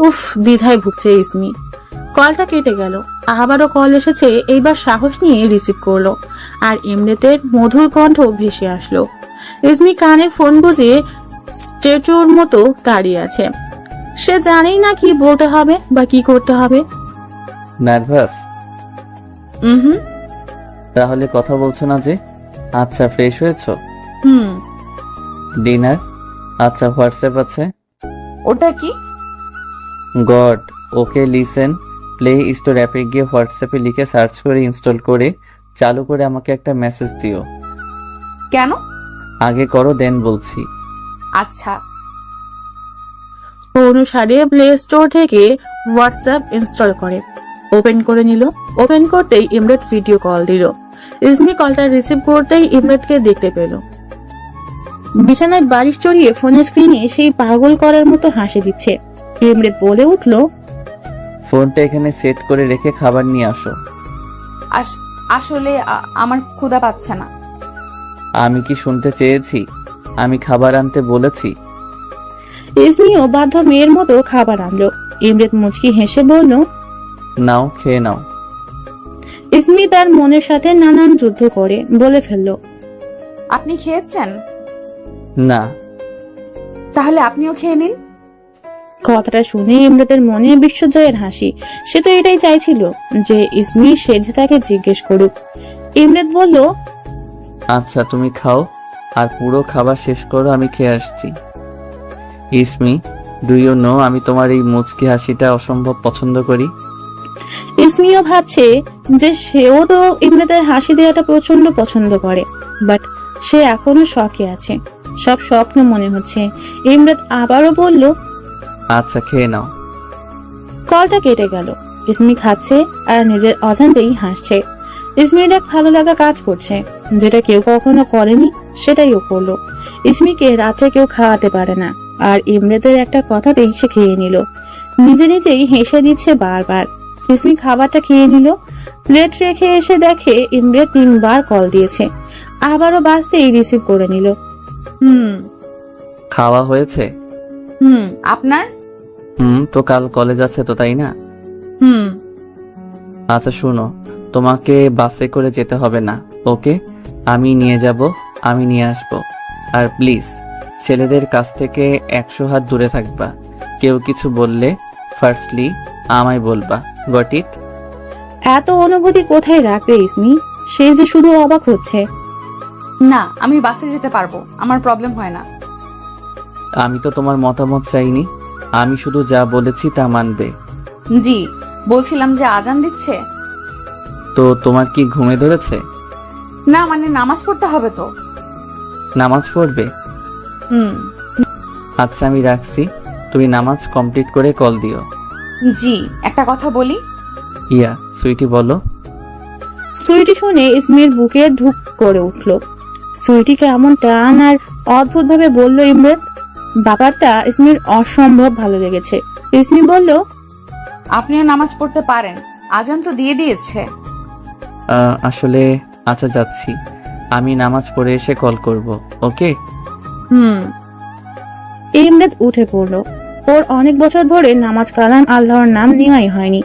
Speaker 2: উফ, দ্বিধায় ভুগছে ইসমি। কলটা কেটে গেল। আবারও কল এসেছে। এইবার সাহস নিয়ে রিসিভ করলো, আর ইমরাতের মধুর কণ্ঠ ভেসে আসলো। ইসমি কানে ফোন বুঝিয়ে স্ট্যাচুর মতো দাঁড়িয়ে আছে। সে জানেই না কি বলতে হবে বা কি করতে হবে।
Speaker 11: নার্ভাস?
Speaker 3: হুম।
Speaker 11: তাহলে কথা বলছো না যে? আচ্ছা, ফ্রেশ হয়েছো?
Speaker 3: হুম।
Speaker 11: ডিনার? আচ্ছা, হোয়াটসঅ্যাপ আছে?
Speaker 3: ওটা কি?
Speaker 11: গড, ওকে লিসেন, প্লে স্টোর অ্যাপে গিয়ে হোয়াটসঅ্যাপে লিখে সার্চ করে ইনস্টল করে চালু করে আমাকে একটা মেসেজ দিও।
Speaker 3: কেন?
Speaker 11: আগে করো, দেন বলছি।
Speaker 3: আচ্ছা।
Speaker 2: অনুসারে প্লে স্টোর থেকে হোয়াটসঅ্যাপ ইনস্টল করে ওপেন করে নিল। ওপেন করতেই ইমরাত ভিডিও কল দিল। ইসমি কলটা রিসিভ করতেই ইমরাতকে দেখতে পেল। বিছানায় বালিশ চড়িয়ে ফোনের স্ক্রিনে সেই পাগল করার মতো হাসি দিচ্ছে। ইমরাত বলে উঠল,
Speaker 11: ফোনটা এখানে সেট করে রেখে খাবার নিয়ে আসো।
Speaker 3: আসলে আমার ক্ষুধা পাচ্ছে না।
Speaker 11: আমি কি শুনতে চেয়েছি আমি খাবার আনতে বলেছি?
Speaker 2: ইসমিও বাধ্য মেয়ের মতো খাবার আনলো। ইমরাত মুচকি হেসে বলল,
Speaker 11: নাও, খেয়ে নাও।
Speaker 2: ইসমি তার মনের সাথে নানান যুদ্ধ করে বলে ফেলল,
Speaker 3: আপনি খেয়েছেন?
Speaker 11: না।
Speaker 3: তাহলে আপনিও খেয়ে নিন।
Speaker 2: কথাটা শুনে ইমরাতের মনে বিশ্বজয়ের হাসি। সে তো এটাই চাইছিল যে ইসমি সেজে তাকে জিজ্ঞেস করুক। ইমরাত বলল,
Speaker 11: আচ্ছা তুমি খাও, আর পুরো খাবার শেষ করো, আমি খেয়ে আসছি। ইসমি, ডু ইউ নো আমি তোমার এই মুচকি হাসিটা অসম্ভব পছন্দ করি।
Speaker 2: ইসমিও ভাবছে যে সেও তো ইমরাতের হাসি দেওয়াটা প্রচন্ড পছন্দ করে, বাট সে এখনো শখে আছে। সব স্বপ্ন মনে হচ্ছে। ইমরাত আবারও বলল,
Speaker 11: আচ্ছা খেয়ে নাও।
Speaker 2: কলটা কেটে গেল। ইসমি খাচ্ছে আর নিজের অজান্তেই হাসছে। ইসমির এক ভালো লাগা কাজ করছে, যেটা কেউ কখনো করেনি সেটাই ও করলো। ইসমিকে রাতে কেউ খাওয়াতে পারে না, আর ইমরাতের একটা কথাতেই সে খেয়ে নিল। নিজে নিজেই হেসে দিচ্ছে বারবার। ইসমি খাবারটা খেয়ে নিল। প্লেট রেখে এসে দেখে ইমরাত 3 বার কল দিয়েছে। আবারও বাজতেই রিসিভ করে নিল।
Speaker 11: খাওয়া হয়েছে?
Speaker 3: আপনার?
Speaker 11: তো কাল কলেজ আছে তো, তাই না? আচ্ছা শোনো, তোমাকে বাসে করে যেতে হবে না, ওকে? আমি নিয়ে যাব, আমি নিয়ে আসব। আর প্লিজ ছেলেদের কাছ থেকে 100 হাত দূরে থাকবা। কেউ কিছু বললে ফার্স্টলি আমায় বলবা, গট ইট?
Speaker 2: এত অনুভূতি কোথায় রাখবে ইসমি? সে যে শুধু অবাক হচ্ছে।
Speaker 3: না, আমি বাসে যেতে পারবো, আমার প্রবলেম হয় না।
Speaker 11: আমি তো তোমার মতামত চাইনি, আমি শুধু যা বলেছি তা মানবে।
Speaker 3: জি, বলছিলাম যে আজান দিচ্ছে।
Speaker 11: তো তোমার কি ঘুমে ধরেছে?
Speaker 3: না, মানে নামাজ পড়তে হবে তো।
Speaker 11: নামাজ পড়বে? আচ্ছা আমি রাখছি, তুমি নামাজ কমপ্লিট করে কল দিও।
Speaker 3: জি, একটা কথা বলি।
Speaker 11: ইয়া সুইটি বলো।
Speaker 2: সুইটি শুনে ইসমির বুকে ধুক করে উঠল। সুইটিকে এমন টান আর অদ্ভুত ভাবে বলল ইমরাত, ব্যাপারটা ইসমির অসম্ভব ভালো লেগেছে। ইসমি বলল,
Speaker 3: আপনিও নামাজ পড়তে পারেন, আজান তো দিয়ে দিয়েছে।
Speaker 11: আসলে আচ্ছা যাচ্ছি, আমি নামাজ পড়ে এসে কল করব, ওকে?
Speaker 2: ইমরাত উঠে পড়ল। ওর অনেক বছর ধরে নামাজ কালাম আল্লাহর নাম নেওয়াই হয়নি।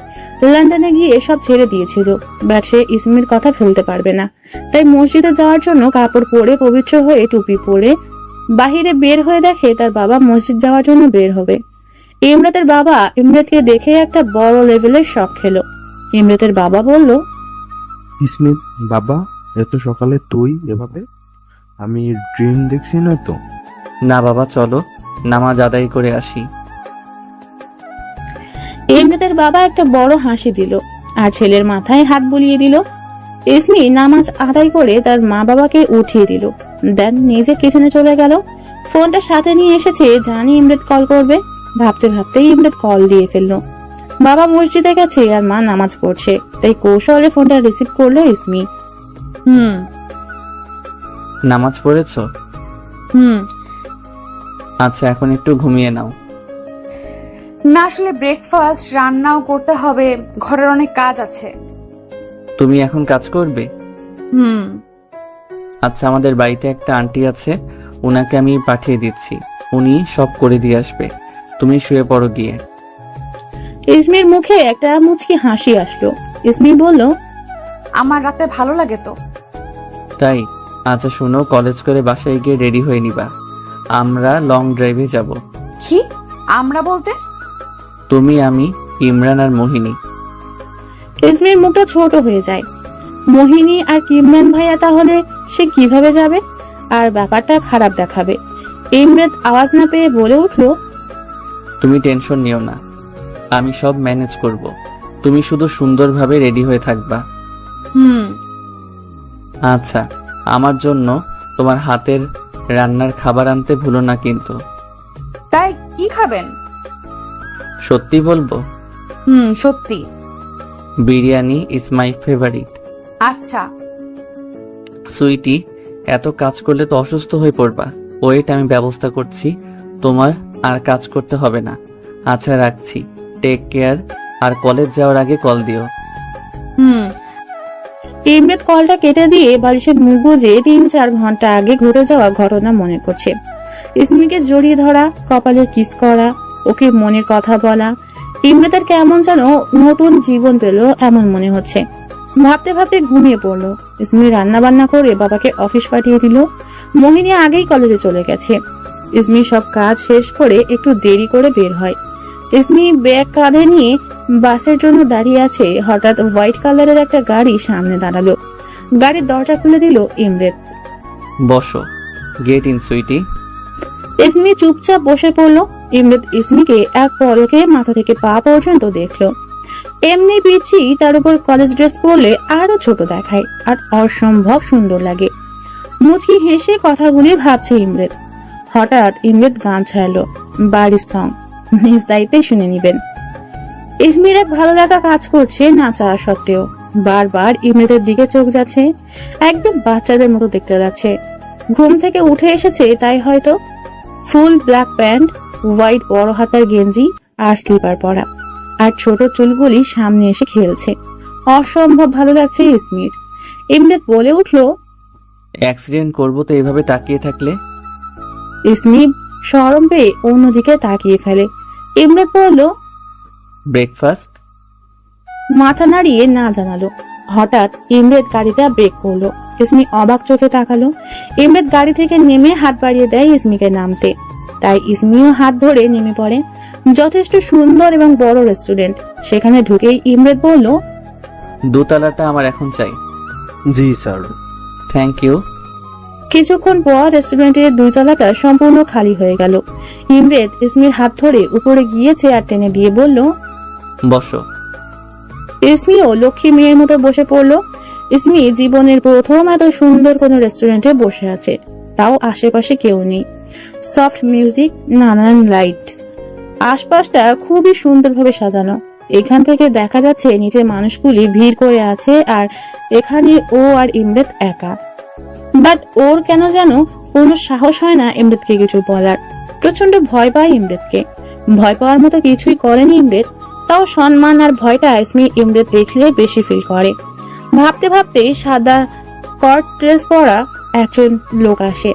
Speaker 2: লন্ডনে গিয়ে সব ছেড়ে দিয়েছিল, বাট সে ইসমির কথা ফেলতে পারবে না। তাই মসজিদে যাওয়ার জন্য কাপড় পরে পবিত্র হয়ে টুপি পরে বাহিরে বের হয়ে দেখে তার বাবা মসজিদ যাওয়ার জন্য বের হবে। ইমরাতের বাবা ইমরাতকে দেখে একটা বড় লেভেলের শক খেলো। ইমরাতের বাবা বলল,
Speaker 4: ইসমি বাবা, এত সকালে তুই এভাবে? আমি ড্রিম দেখছি না তো?
Speaker 11: না বাবা, চলো নামাজ আদায় করে আসি।
Speaker 2: ইমরাতের বাবা একটা বড় হাসি দিল আর ছেলের মাথায় হাত বুলিয়ে দিল। ইসমি নামাজ আদায় করে তার মা বাবাকে উঠিয়ে দিল, দেন নিজে কিচেনে চলে গেল। ফোনটা সাথে নিয়ে এসেছে, জানি ইমরাত কল করবে। ভাবতে ভাবতেই ইমরাত কল দিয়ে ফেললো। বাবা মসজিদে গেছে আর মা নামাজ পড়ছে, তাই কৌশলে ফোনটা রিসিভ করলো ইসমি।
Speaker 11: নামাজ পড়েছো? আচ্ছা এখন একটু ঘুমিয়ে নাও।
Speaker 3: না, আসলে ব্রেকফাস্ট রান্নাও করতে হবে, ঘরের অনেক কাজ আছে।
Speaker 11: তুমি এখন কাজ করবে? আচ্ছা আমাদের বাড়িতে একটা আন্টি আছে, ওনাকে আমি পাঠিয়ে দিচ্ছি, উনি সব করে দিয়ে আসবে। তুমি শুয়ে পড়ো গিয়ে।
Speaker 2: ইসমির মুখে একটা মুচকি হাসি আসলো। ইসমি বলল,
Speaker 3: আমার রাতে ভালো লাগে তো।
Speaker 11: তাই? আচ্ছা শোনো, কলেজ করে বাসায় গিয়ে রেডি হয়ে নিবা, আমরা লং ড্রাইভে যাব।
Speaker 3: কি আমরা বলতে?
Speaker 11: তুমি, আমি, ইমরান আর মোহিনী।
Speaker 2: ইসমির মুখটা ছোট হয়ে যায়। মোহিনী আর ইমরান ভাইয়া তাহলে সে কিভাবে যাবে? আর ব্যাপারটা খারাপ দেখাবে। ইমরাত আওয়াজ না পেয়ে বলে উঠল,
Speaker 11: তুমি টেনশন নিও না, আমি সব ম্যানেজ করব, তুমি শুধু সুন্দরভাবে রেডি হয়ে থাকবা। আচ্ছা, আমার জন্য তোমার হাতের রান্নার খাবার আনতে ভুলো না কিন্তু।
Speaker 3: তাই কি খাবেন?
Speaker 11: সত্যি বলবো?
Speaker 3: সত্যি।
Speaker 11: Biryani is my favourite.
Speaker 3: আচ্ছা।
Speaker 11: সুইটি, এত কাজ করলে তো অসুস্থ হয়ে পড়বা। ওয়েট, আমি ব্যবস্থা করছি, তোমার আর কাজ করতে হবে না। আচ্ছা রাখছি, টেক কেয়ার, আর কলেজ যাওয়ার আগে কল দিও।
Speaker 3: হুম।
Speaker 2: ইমরাত কলটা কেটে দিয়ে বালিশের মুখ গুজে 3-4 ঘন্টা আগে ঘটে যাওয়া ঘটনা মনে করছে। ইসমিকে জড়িয়ে ধরা, কপালে কিস করা, ওকে মনের কথা বলা, ইমরাতের কেমন যেন নতুন জীবন পেল এমন মনে হচ্ছে। ভাবতে ভাবতে ঘুমিয়ে পড়লো। ইসমি রান্না বান্না করে বাবাকে অফিস পাঠিয়ে দিল। মোহিনী আগেই কলেজে চলে গেছে। ইসমি সব কাজ শেষ করে একটু দেরি করে বের হয়। ইসমি ব্যাগ কাঁধে নিয়ে বাসের জন্য দাঁড়িয়ে আছে। হঠাৎ হোয়াইট কালারের একটা গাড়ি সামনে দাঁড়ালো। গাড়ির দরজা খুলে দিল ইমরাত।
Speaker 11: বসো, গেট ইন সুইটি।
Speaker 2: ইসমি চুপচাপ বসে পড়লো। ইমরাত ইসমিকে এক পলকে মাথা থেকে পা পর্যন্ত দেখলো। এমনি পিচ্ছি, তার উপর কলেজ ড্রেস পরলে আরো ছোট দেখায় আর অসম্ভব সুন্দর লাগে। মুচকি হেসে কথাগুলি ভাবছে ইমরাত। হঠাৎ ইমরাত গান ছাড়লো, বাড়ির সং। নিজ দায়িত্বে শুনে নিবেন। ইসমির এক ভালো লাগা কাজ করছে না চাওয়া সত্ত্বেও। বারবার ইমরাতের দিকে চোখ যাচ্ছে। একদম বাচ্চাদের মতো দেখতে যাচ্ছে। ঘুম থেকে উঠে এসেছে তাই হয়তো। ফুল ব্ল্যাক প্যান্ট, হোয়াইট বড় হাতার গেঞ্জি আর স্লিপার পরা, আর ছোট চুলগুলি সামনে এসে খেলছে। অসম্ভব ভালো লাগছে ইসমির। ইমরাত বলে উঠলো,
Speaker 11: অ্যাক্সিডেন্ট করবো তো এভাবে তাকিয়ে থাকলে।
Speaker 2: ইসমি শরম পেয়ে অন্যদিকে তাকিয়ে ফেলে। ইমরাত বলল,
Speaker 11: ব্রেকফাস্ট।
Speaker 2: মাথা নাড়িয়ে না জানালো। হঠাৎ ইমরাত গাড়িটা ব্রেক করলো। ইসমি অবাক চোখে তাকালো। ইমরাত গাড়ি থেকে নেমে হাত বাড়িয়ে দেয় ইসমিকে নামতে। তাই ইসমিও হাত ধরে নেমে পড়ে। যথেষ্ট সুন্দর এবং বড় রেস্টুরেন্ট। সেখানে ঢুকেই ইমরাত বলল,
Speaker 11: দোতলাটা আমার এখন চাই।
Speaker 4: জি স্যার।
Speaker 11: Thank you.
Speaker 2: কিছুক্ষণ পর রেস্টুরেন্টের 2 তলাটা সম্পূর্ণ খালি হয়ে গেল। ইমরাত ইসমির হাত ধরে উপরে গিয়ে চেয়ার টেনে দিয়ে বলল,
Speaker 11: বসো।
Speaker 2: ইসমিও লক্ষ্মী মেয়ের মতো বসে পড়লো। ইসমি জীবনের প্রথম এত সুন্দর কোনো রেস্টুরেন্টে বসে আছে, তাও আশেপাশে কেউ নেই। সফট মিউজিক, নানান লাইটস, আশপাশটা খুবই সুন্দরভাবে সাজানো। এখান থেকে দেখা যাচ্ছে নিচে মানুষগুলি ভিড় করে আছে আর এখানে ও আর ইমরাত একা। বাট ওর কেন যেন কোনো সাহস হয় না ইমরাতকে কিছু বলার। প্রচন্ড ভয় পায় ইমরাতকে। ভয় পাওয়ার মতো কিছুই করেনি ইমরাত, তাও সম্মান আর ভয়টা ইসমি ইমরাত দেখলে বেশি ফিল করে। ভাবতে ভাবতে সাদা কট ড্রেস পরা একজন লোক আসে,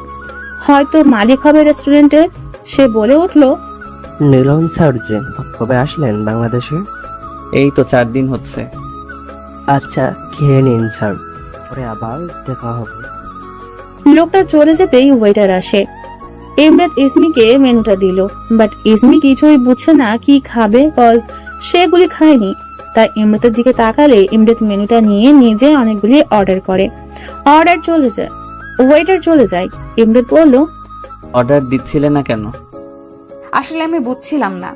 Speaker 2: হয়তো মালিক হবে রেস্টুরেন্টের। সে বলে উঠলো,
Speaker 13: নীলন স্যার যে কবে আসলেন বাংলাদেশে?
Speaker 11: এই তো 4 দিন হচ্ছে।
Speaker 13: আচ্ছা, খেয়ে নিন স্যার, পরে আবার দেখা হবে।
Speaker 2: লোকটা চলে যেতেই ওয়েটার আসে। ইমরাত ইসমিকে মেনুটা দিল, বাট ইসমি কিছুই বুঝছে না কি খাবে, কজ সেগুলি খায়নি। তাই ইমরাতের দিকে তাকালে ইমরাত মেনুটা নিয়ে নিজে অনেকগুলি অর্ডার করে। অর্ডার চলে যায়, ওয়েটার চলে যায়। ইমরাত বলল,
Speaker 11: অর্ডার দিচ্ছিলে না কেন?
Speaker 3: আসলে আমি বুঝছিলাম না।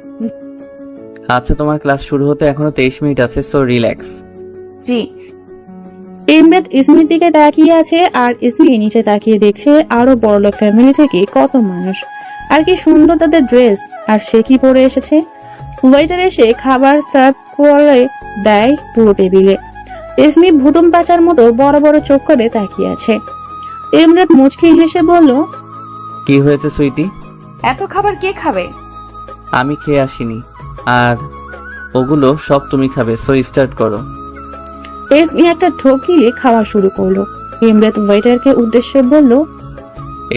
Speaker 11: আচ্ছা, তোমার ক্লাস শুরু হতে এখনো 23 মিনিট আছে, সো রিল্যাক্স।
Speaker 3: জি।
Speaker 2: ইমরাত ইসমির দিকে তাকিয়ে আছে আর ইসমি নিচে তাকিয়ে দেখছে আরো বড়লোক ফ্যামিলি থেকে কত মানুষ, আর কি সুন্দর তাদের ড্রেস, আর সে কি পরে এসেছে। ওয়েটার এসে খাবার সার্ভ করে দেয় পুরো টেবিলে। ইসমি ভুতুম পাচার মতো বড় বড় চোখ করে তাকিয়ে আছে। ইমরাত মুচকি হেসে বলল,
Speaker 11: কি হয়েছে সুইটি?
Speaker 3: এত খাবার কে খাবে?
Speaker 11: আমি খেয়ে আসিনি, আর ওগুলো সব তুমি খাবে, সো স্টার্ট করো।
Speaker 2: ইসমি একটা ঢোক গিলে খাওয়া শুরু করলো। ইমরাত ওয়েটারকে উদ্দেশ্যে বলল,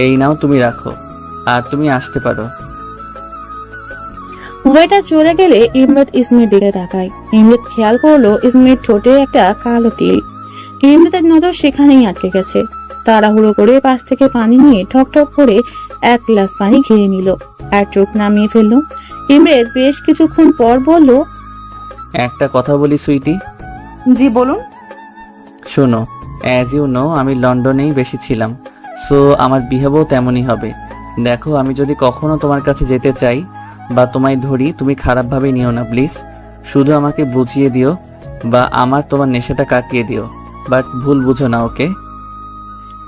Speaker 11: এই নাও, তুমি রাখো, আর তুমি আসতে পারো।
Speaker 2: ওয়েটার চলে গেলে ইমরাত ইসমির দিকে তাকায়। ইমরাত খেয়াল করলো ইসমির ঠোঁটে একটা কালো তিল। ইমরাতের নজর সেখানেই আটকে গেছে। তাড়াহুড়ো করে পাশ থেকে পানি নিয়ে ঠক ঠক করে 1 গ্লাস পানি খেয়ে নিল আর চোখ নামিয়ে ফেললো। ইমরাত বেশ কিছুক্ষণ পর বলল,
Speaker 11: একটা কথা বলি সুইটি।
Speaker 3: জি বলুন।
Speaker 11: শোনো, অ্যাজ ইউ নো আমি লন্ডনেই বেশি ছিলাম, সো আমার বিহেভও তেমনই হবে। দেখো, আমি যদি কখনো তোমার কাছে যেতে চাই বা তোমায় ধরি, তুমি খারাপভাবে নিও না প্লিজ। শুধু আমাকে বুঝিয়ে দিও বা আমার তোমার নেশাটা কাটিয়ে দিও, বাট ভুল বুঝো না, ওকে?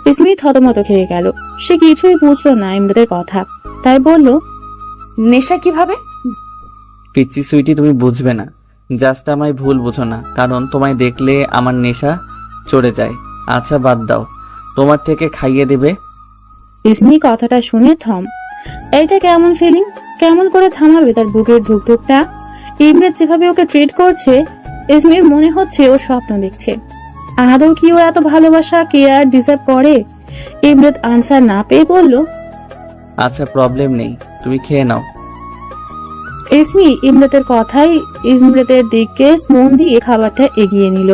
Speaker 2: ইসমি থতমত খেয়ে গেল। সে কিছুই বুঝলো না ইমরাতের কথা, তাই বলল,
Speaker 3: নেশা কিভাবে?
Speaker 11: পিচ্চি সুইটি, তুমি বুঝবে না। জাস্ট আমায় ভুল বুঝো না, কারণ তোমায় দেখলে আমার নেশা চড়ে যায়। আচ্ছা বাদ দাও, তোমার থেকে খাইয়ে দেবে।
Speaker 2: ইসমি কথাটা শুনে থম। এইটা কেমন ফিলিং? কেমন করে থামাবে তার বুকের ধুকধুকটা? ইমরাত যেভাবে ওকে ট্রিট করছে, ইসমির মনে হচ্ছে ও স্বপ্ন দেখছে। আদৌ কি ও এত ভালোবাসা কেয়ার ডিজার্ভ করে? ইমরাত আনসার না পেয়ে বলল,
Speaker 11: আচ্ছা প্রবলেম নেই, তুমি খেয়ে নাও।
Speaker 2: ইসমি ইমরাতের কথাই ইমরাতের দিকে মন দিয়ে খাবারটা এগিয়ে নিল।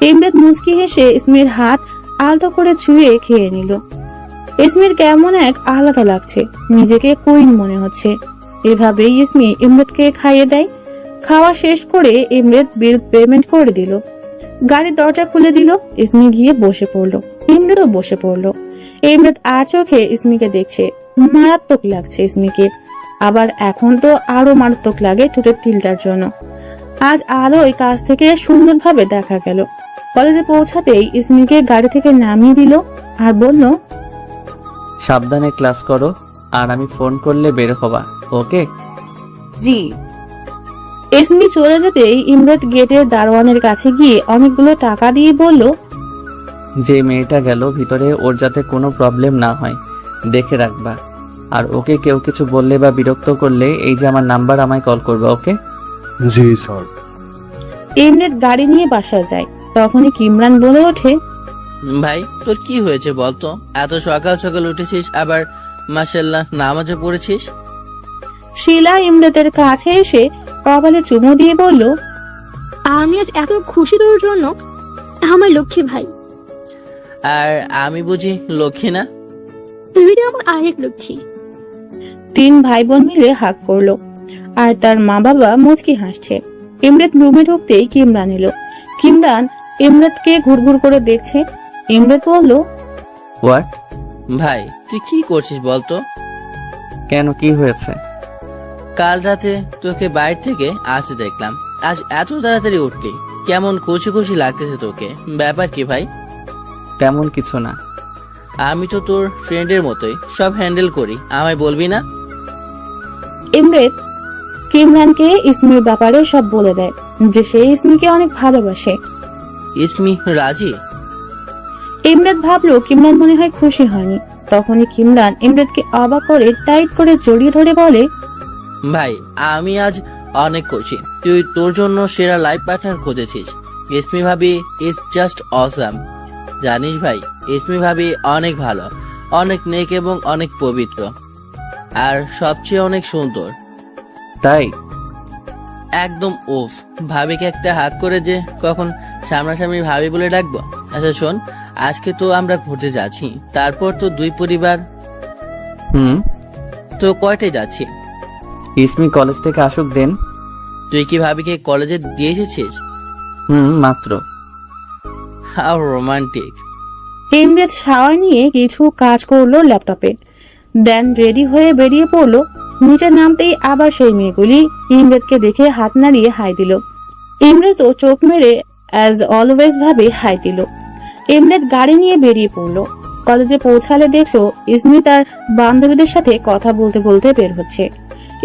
Speaker 2: ইমরাত মুচকি হেসে ইসমির হাত আলতো করে ছুঁয়ে খেয়ে নিল। ইসমির কেমন এক আলাদা লাগছে, নিজেকে কুইন মনে হচ্ছে। এভাবেই ইসমি ইমরাতকে খাইয়ে দেয়। খাওয়া শেষ করে ইমরাত বিল পেমেন্ট করে দিল। গাড়ির দরজা খুলে দিল। ইসমি গিয়ে বসে পড়লো। ইমরাতও বসে পড়লো। ইমরাত আর চোখে ইসমিকে দেখছে। মারাত্মক লাগছে ইসমিকে। আবার এখন তো আরো মারাত্মক লাগে ঠোঁটের তিলটার জন্য। আজ আলোয় কাছ থেকে সুন্দরভাবে দেখা গেল। কলেজে পৌঁছাতেই ইসমিকে গাড়ি থেকে নামিয়ে দিল আর বলল,
Speaker 11: সাবধানে ক্লাস করো, আর আমি ফোন করলে বের হবা, ওকে?
Speaker 3: জি।
Speaker 2: ইসমি চলে যেতেই ইমরাত গেটের দারোয়ানের কাছে গিয়ে অনেকগুলো টাকা দিয়ে বলল,
Speaker 11: যে মেয়েটা গেল ভিতরে, ওর যাতে কোনো প্রবলেম না হয় দেখে রাখবা। আর ওকে কেউ কিছু বললে বা বিরক্ত করলে এই যে আমার নাম্বার, আমায় কল করবা, ওকে?
Speaker 4: জি স্যার।
Speaker 2: ইমরাত গাড়ি নিয়ে বাসায় যায়। তখনই কিমরান বলে ওঠে,
Speaker 14: ভাই তোর কি হয়েছে বলতো? এত সকাল সকাল উঠেছিস, আবার মাশাআল্লাহ নামাজে পড়েছিস।
Speaker 2: শিলা ইমরাতের কাছে এসে কপালে চুমু দিয়ে বলল,
Speaker 12: আমি আজ এত খুশি তোর জন্য, আমার লক্ষ্মী ভাই।
Speaker 14: আর আমি বুঝি লক্ষ্মী না?
Speaker 12: তুই তো আমার আরেক লক্ষ্মী।
Speaker 2: তিন ভাই বোন মিলে হাক করলো আর তার মা বাবা মুচকি হাসছে। ইমরাত রুমে ঢুকতেই কিমরান এলো। কিমরান ইমরাতকে ঘুরঘুর করে দেখছে। ইমরাত বলল,
Speaker 11: হোয়াট?
Speaker 14: ভাই তুই কি করছিস বলতো?
Speaker 11: কেন, কি হয়েছে?
Speaker 14: কাল রাতে তোকে বাইরে থেকে আসতে দেখলাম, আজ এত তাড়াতাড়ি উঠলি, কেমন খুশি খুশি লাগতেছে তোকে, ব্যাপার কি ভাই?
Speaker 11: তেমন কিছু না।
Speaker 14: আমি তো তোর ফ্রেন্ডের মতোই সব হ্যান্ডেল করি, আমায় বলবি না?
Speaker 2: ইমরাত কিমরানকে ইসমির ব্যাপারে সব বলে দেয় যে সে ইসমিকে অনেক ভালোবাসে।
Speaker 14: ইসমি রাজি?
Speaker 2: ইমরাত ভাবলো কিমরান মনে হয় খুশি হয়নি। তখনই কিমরান ইমরাতকে অবাক করে টাইট করে জড়িয়ে ধরে বলে,
Speaker 14: ভাই আমি আজ অনেক খুশি, তুই তোর জন্য সেরা লাইফ পার্টনার খুঁজেছিস। ইসমি ভাবি ইজ জাস্ট অসাম। জানিস ভাই, ইসমি ভাবি অনেক ভালো, অনেক নেক এবং অনেক পবিত্র, আর সবচেয়ে অনেক সুন্দর।
Speaker 11: তাই?
Speaker 14: একদম উফ। ভাবিকে একটা হাত করে যে কখন সামনাসামনি ভাবি বলে ডাকবো। আচ্ছা শোন, আজকে তো আমরা ঘুরতে যাচ্ছি, তারপর তো দুই পরিবার। তো কয়টায় যাচ্ছি?
Speaker 11: ইসমি কলেজ থেকে আসুক দেন।
Speaker 14: তুই কি ভাবিকে কলেজে দিয়ে এসেছিস?
Speaker 11: মাত্র।
Speaker 14: How romantic.
Speaker 2: ইমরাত শাওয়ার নিয়ে কিছু কাজ করলো ল্যাপটপে, দেন রেডি হয়ে বেরিয়ে পড়লো। নিচে নামতেই আবার সেই মেয়েগুলি ইমরাতকে দেখে হাত নাড়িয়ে হাই দিল। ইমরাতও চোখ মেরে অ্যাজ অলওয়েজ ভাবে হাই দিল। ইমরাত গাড়ি নিয়ে বেরিয়ে পড়লো। কলেজে পৌঁছালে দেখলো ইসমি তার বান্ধবীদের সাথে কথা বলতে বলতে বের হচ্ছে।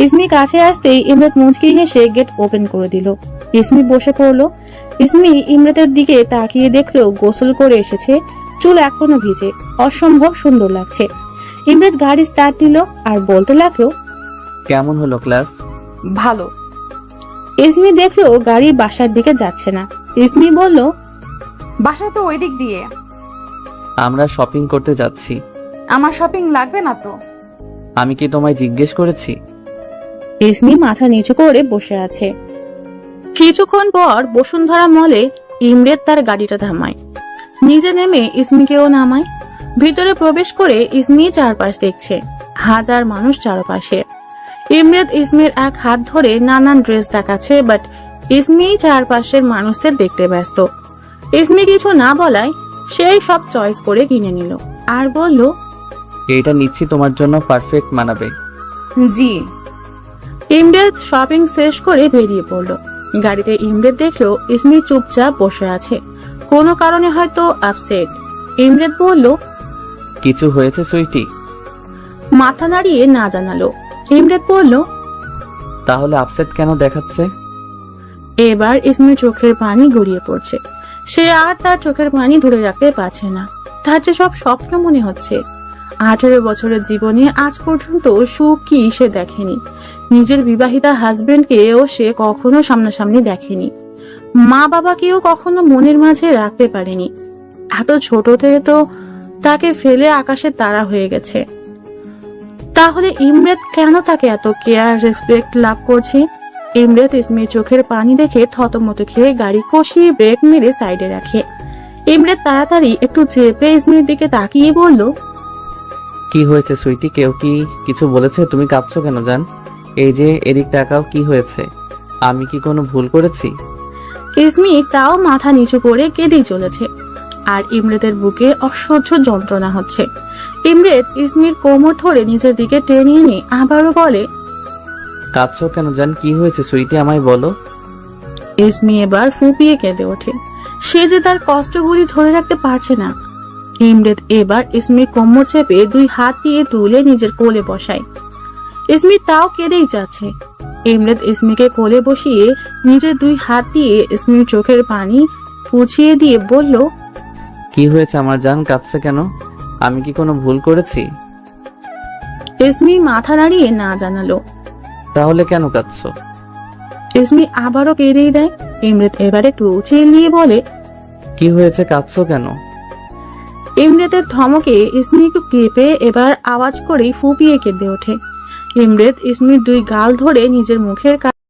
Speaker 2: ইসমি কাছে আসতেই ইমরাত মুচকি হেসে গেট ওপেন করে দিল। ইসমি বসে পড়লো। ইসমি ইমরাতের দিকে তাকিয়ে দেখলো গোসল করে এসেছে, চুল এখনো ভিজে, অসম্ভব সুন্দর লাগছে। ইমরাত গাড়ি স্টার্ট দিল আর বলতে লাগলো,
Speaker 11: কেমন হলো ক্লাস?
Speaker 3: ভালো।
Speaker 2: ইসমি দেখলো গাড়ি বাসার দিকে যাচ্ছে না। ইসমি বলল,
Speaker 3: বাসা তো ওই দিক দিয়ে।
Speaker 11: আমরা শপিং করতে যাচ্ছি।
Speaker 3: আমার শপিং লাগবে না তো।
Speaker 11: আমি কি তোমায় জিজ্ঞেস করেছি?
Speaker 2: ইসমি মাথা নিচু করে বসে আছে। কিছুক্ষণ পর বসুন্ধরা মলে ইমরাত তার গাড়িটা থামায়। নিজে নেমে ইসমিকেও নামায়। ভিতরে প্রবেশ করে ইসমি চারপাশ দেখছে। হাজার মানুষ চারপাশে। ইমরাত ইসমির এক হাত ধরে নানান ড্রেস দেখাচ্ছে, বাট ইসমি চারপাশের মানুষদের দেখতে ব্যস্ত। ইসমি কিছু না বলায় সেই সব চয়েস করে কিনে নিল আর বলল,
Speaker 11: এটা নিচ্ছি, তোমার জন্য পারফেক্ট মানাবে।
Speaker 3: জি।
Speaker 2: ইমরাত শপিং শেষ করে বেরিয়ে পড়লো। গাড়িতে ইমরাত দেখলো ইসমি চুপচাপ বসে আছে, কোনো কারণে হয়তো আপসেট। ইমরাত বলল,
Speaker 11: কিছু হয়েছে সুইটি?
Speaker 2: মাথা নাড়িয়ে না জানালো। ইমরাত বলল,
Speaker 11: তাহলে আপসেট কেন দেখাচ্ছে?
Speaker 2: এবার ইসমির চোখের পানি গড়িয়ে পড়ছে। সে আর তার চোখের পানি ধরে রাখতে পারছে না। তার যে সব স্বপ্ন মনে হচ্ছে। 18 বছরের জীবনে আজ পর্যন্ত সুখ কি সে দেখেনি। নিজের বিবাহিতা হাজবেন্ডকেও সে কখনো সামনাসামনি দেখেনি। মা বাবাকেও কখনো মনের মাঝে রাখতে পারেনি। এত ছোট থেকে তো তাকে ফেলে আকাশে তারা হয়ে গেছে। তাহলে ইমরেত কেন তাকে এত কেয়ার রেসপেক্ট লাভ করছে? ইমরেত ইসমির চোখের পানি দেখে থতমত খেয়ে গাড়ি কষিয়ে ব্রেক মেরে সাইডে রাখে। ইমরেত তাড়াতাড়ি একটু চেপে ইসমির দিকে তাকিয়ে বলল,
Speaker 11: কি হয়েছে সুইটি? কেউ কি কিছু বলেছে? তুমি কাঁদছো কেন জান? এই যে এদিক তাকাও, কি হয়েছে? আমি কি কোনো ভুল করেছি?
Speaker 2: ইসমি তাও মাথা নিচু করে কেঁদেই চলেছে, আর ইমরেতের বুকে অসহ্য যন্ত্রণা হচ্ছে। ইমরেত ইসমির কোমর ধরে নিজের দিকে টেনে এনে আবারও বলে,
Speaker 11: কাঁদছো কেন জান? কি হয়েছে সুইটি, আমায় বলো।
Speaker 2: ইসমি এবার ফুপিয়ে কেঁদে ওঠে। সে যে তার কষ্টগুলি ধরে রাখতে পারছে না। ইমরেত এবার ইসমির কোমর চেপে 2 হাত দিয়ে তুলে নিজের কোলে বসায়। ইসমি তাও কেঁদেই যাচ্ছে। ইমরেত ইসমিকে কোলে বসিয়ে নিজের 2 হাত দিয়ে ইসমির চোখের পানি পুছিয়ে দিয়ে বলল,
Speaker 11: কি হয়েছে আমার জান? কাঁদছে কেন? আমি কি কোনো ভুল করেছি?
Speaker 2: ইসমি মাথা নাড়িয়ে না জানালো।
Speaker 11: তাহলে কেন কাঁদছো?
Speaker 2: ইসমি আবারও কেঁদেই দেয়। ইমরেত এবার একটু চিল্লিয়ে বলে,
Speaker 11: কি হয়েছে? কাঁদছো কেন?
Speaker 2: ইমরেতের ধমকে ইসমি একটু কেঁপে এবার আওয়াজ করেই ফুপিয়ে কেঁদে ওঠে। ইমরেত ইসমির 2 গাল ধরে নিজের মুখের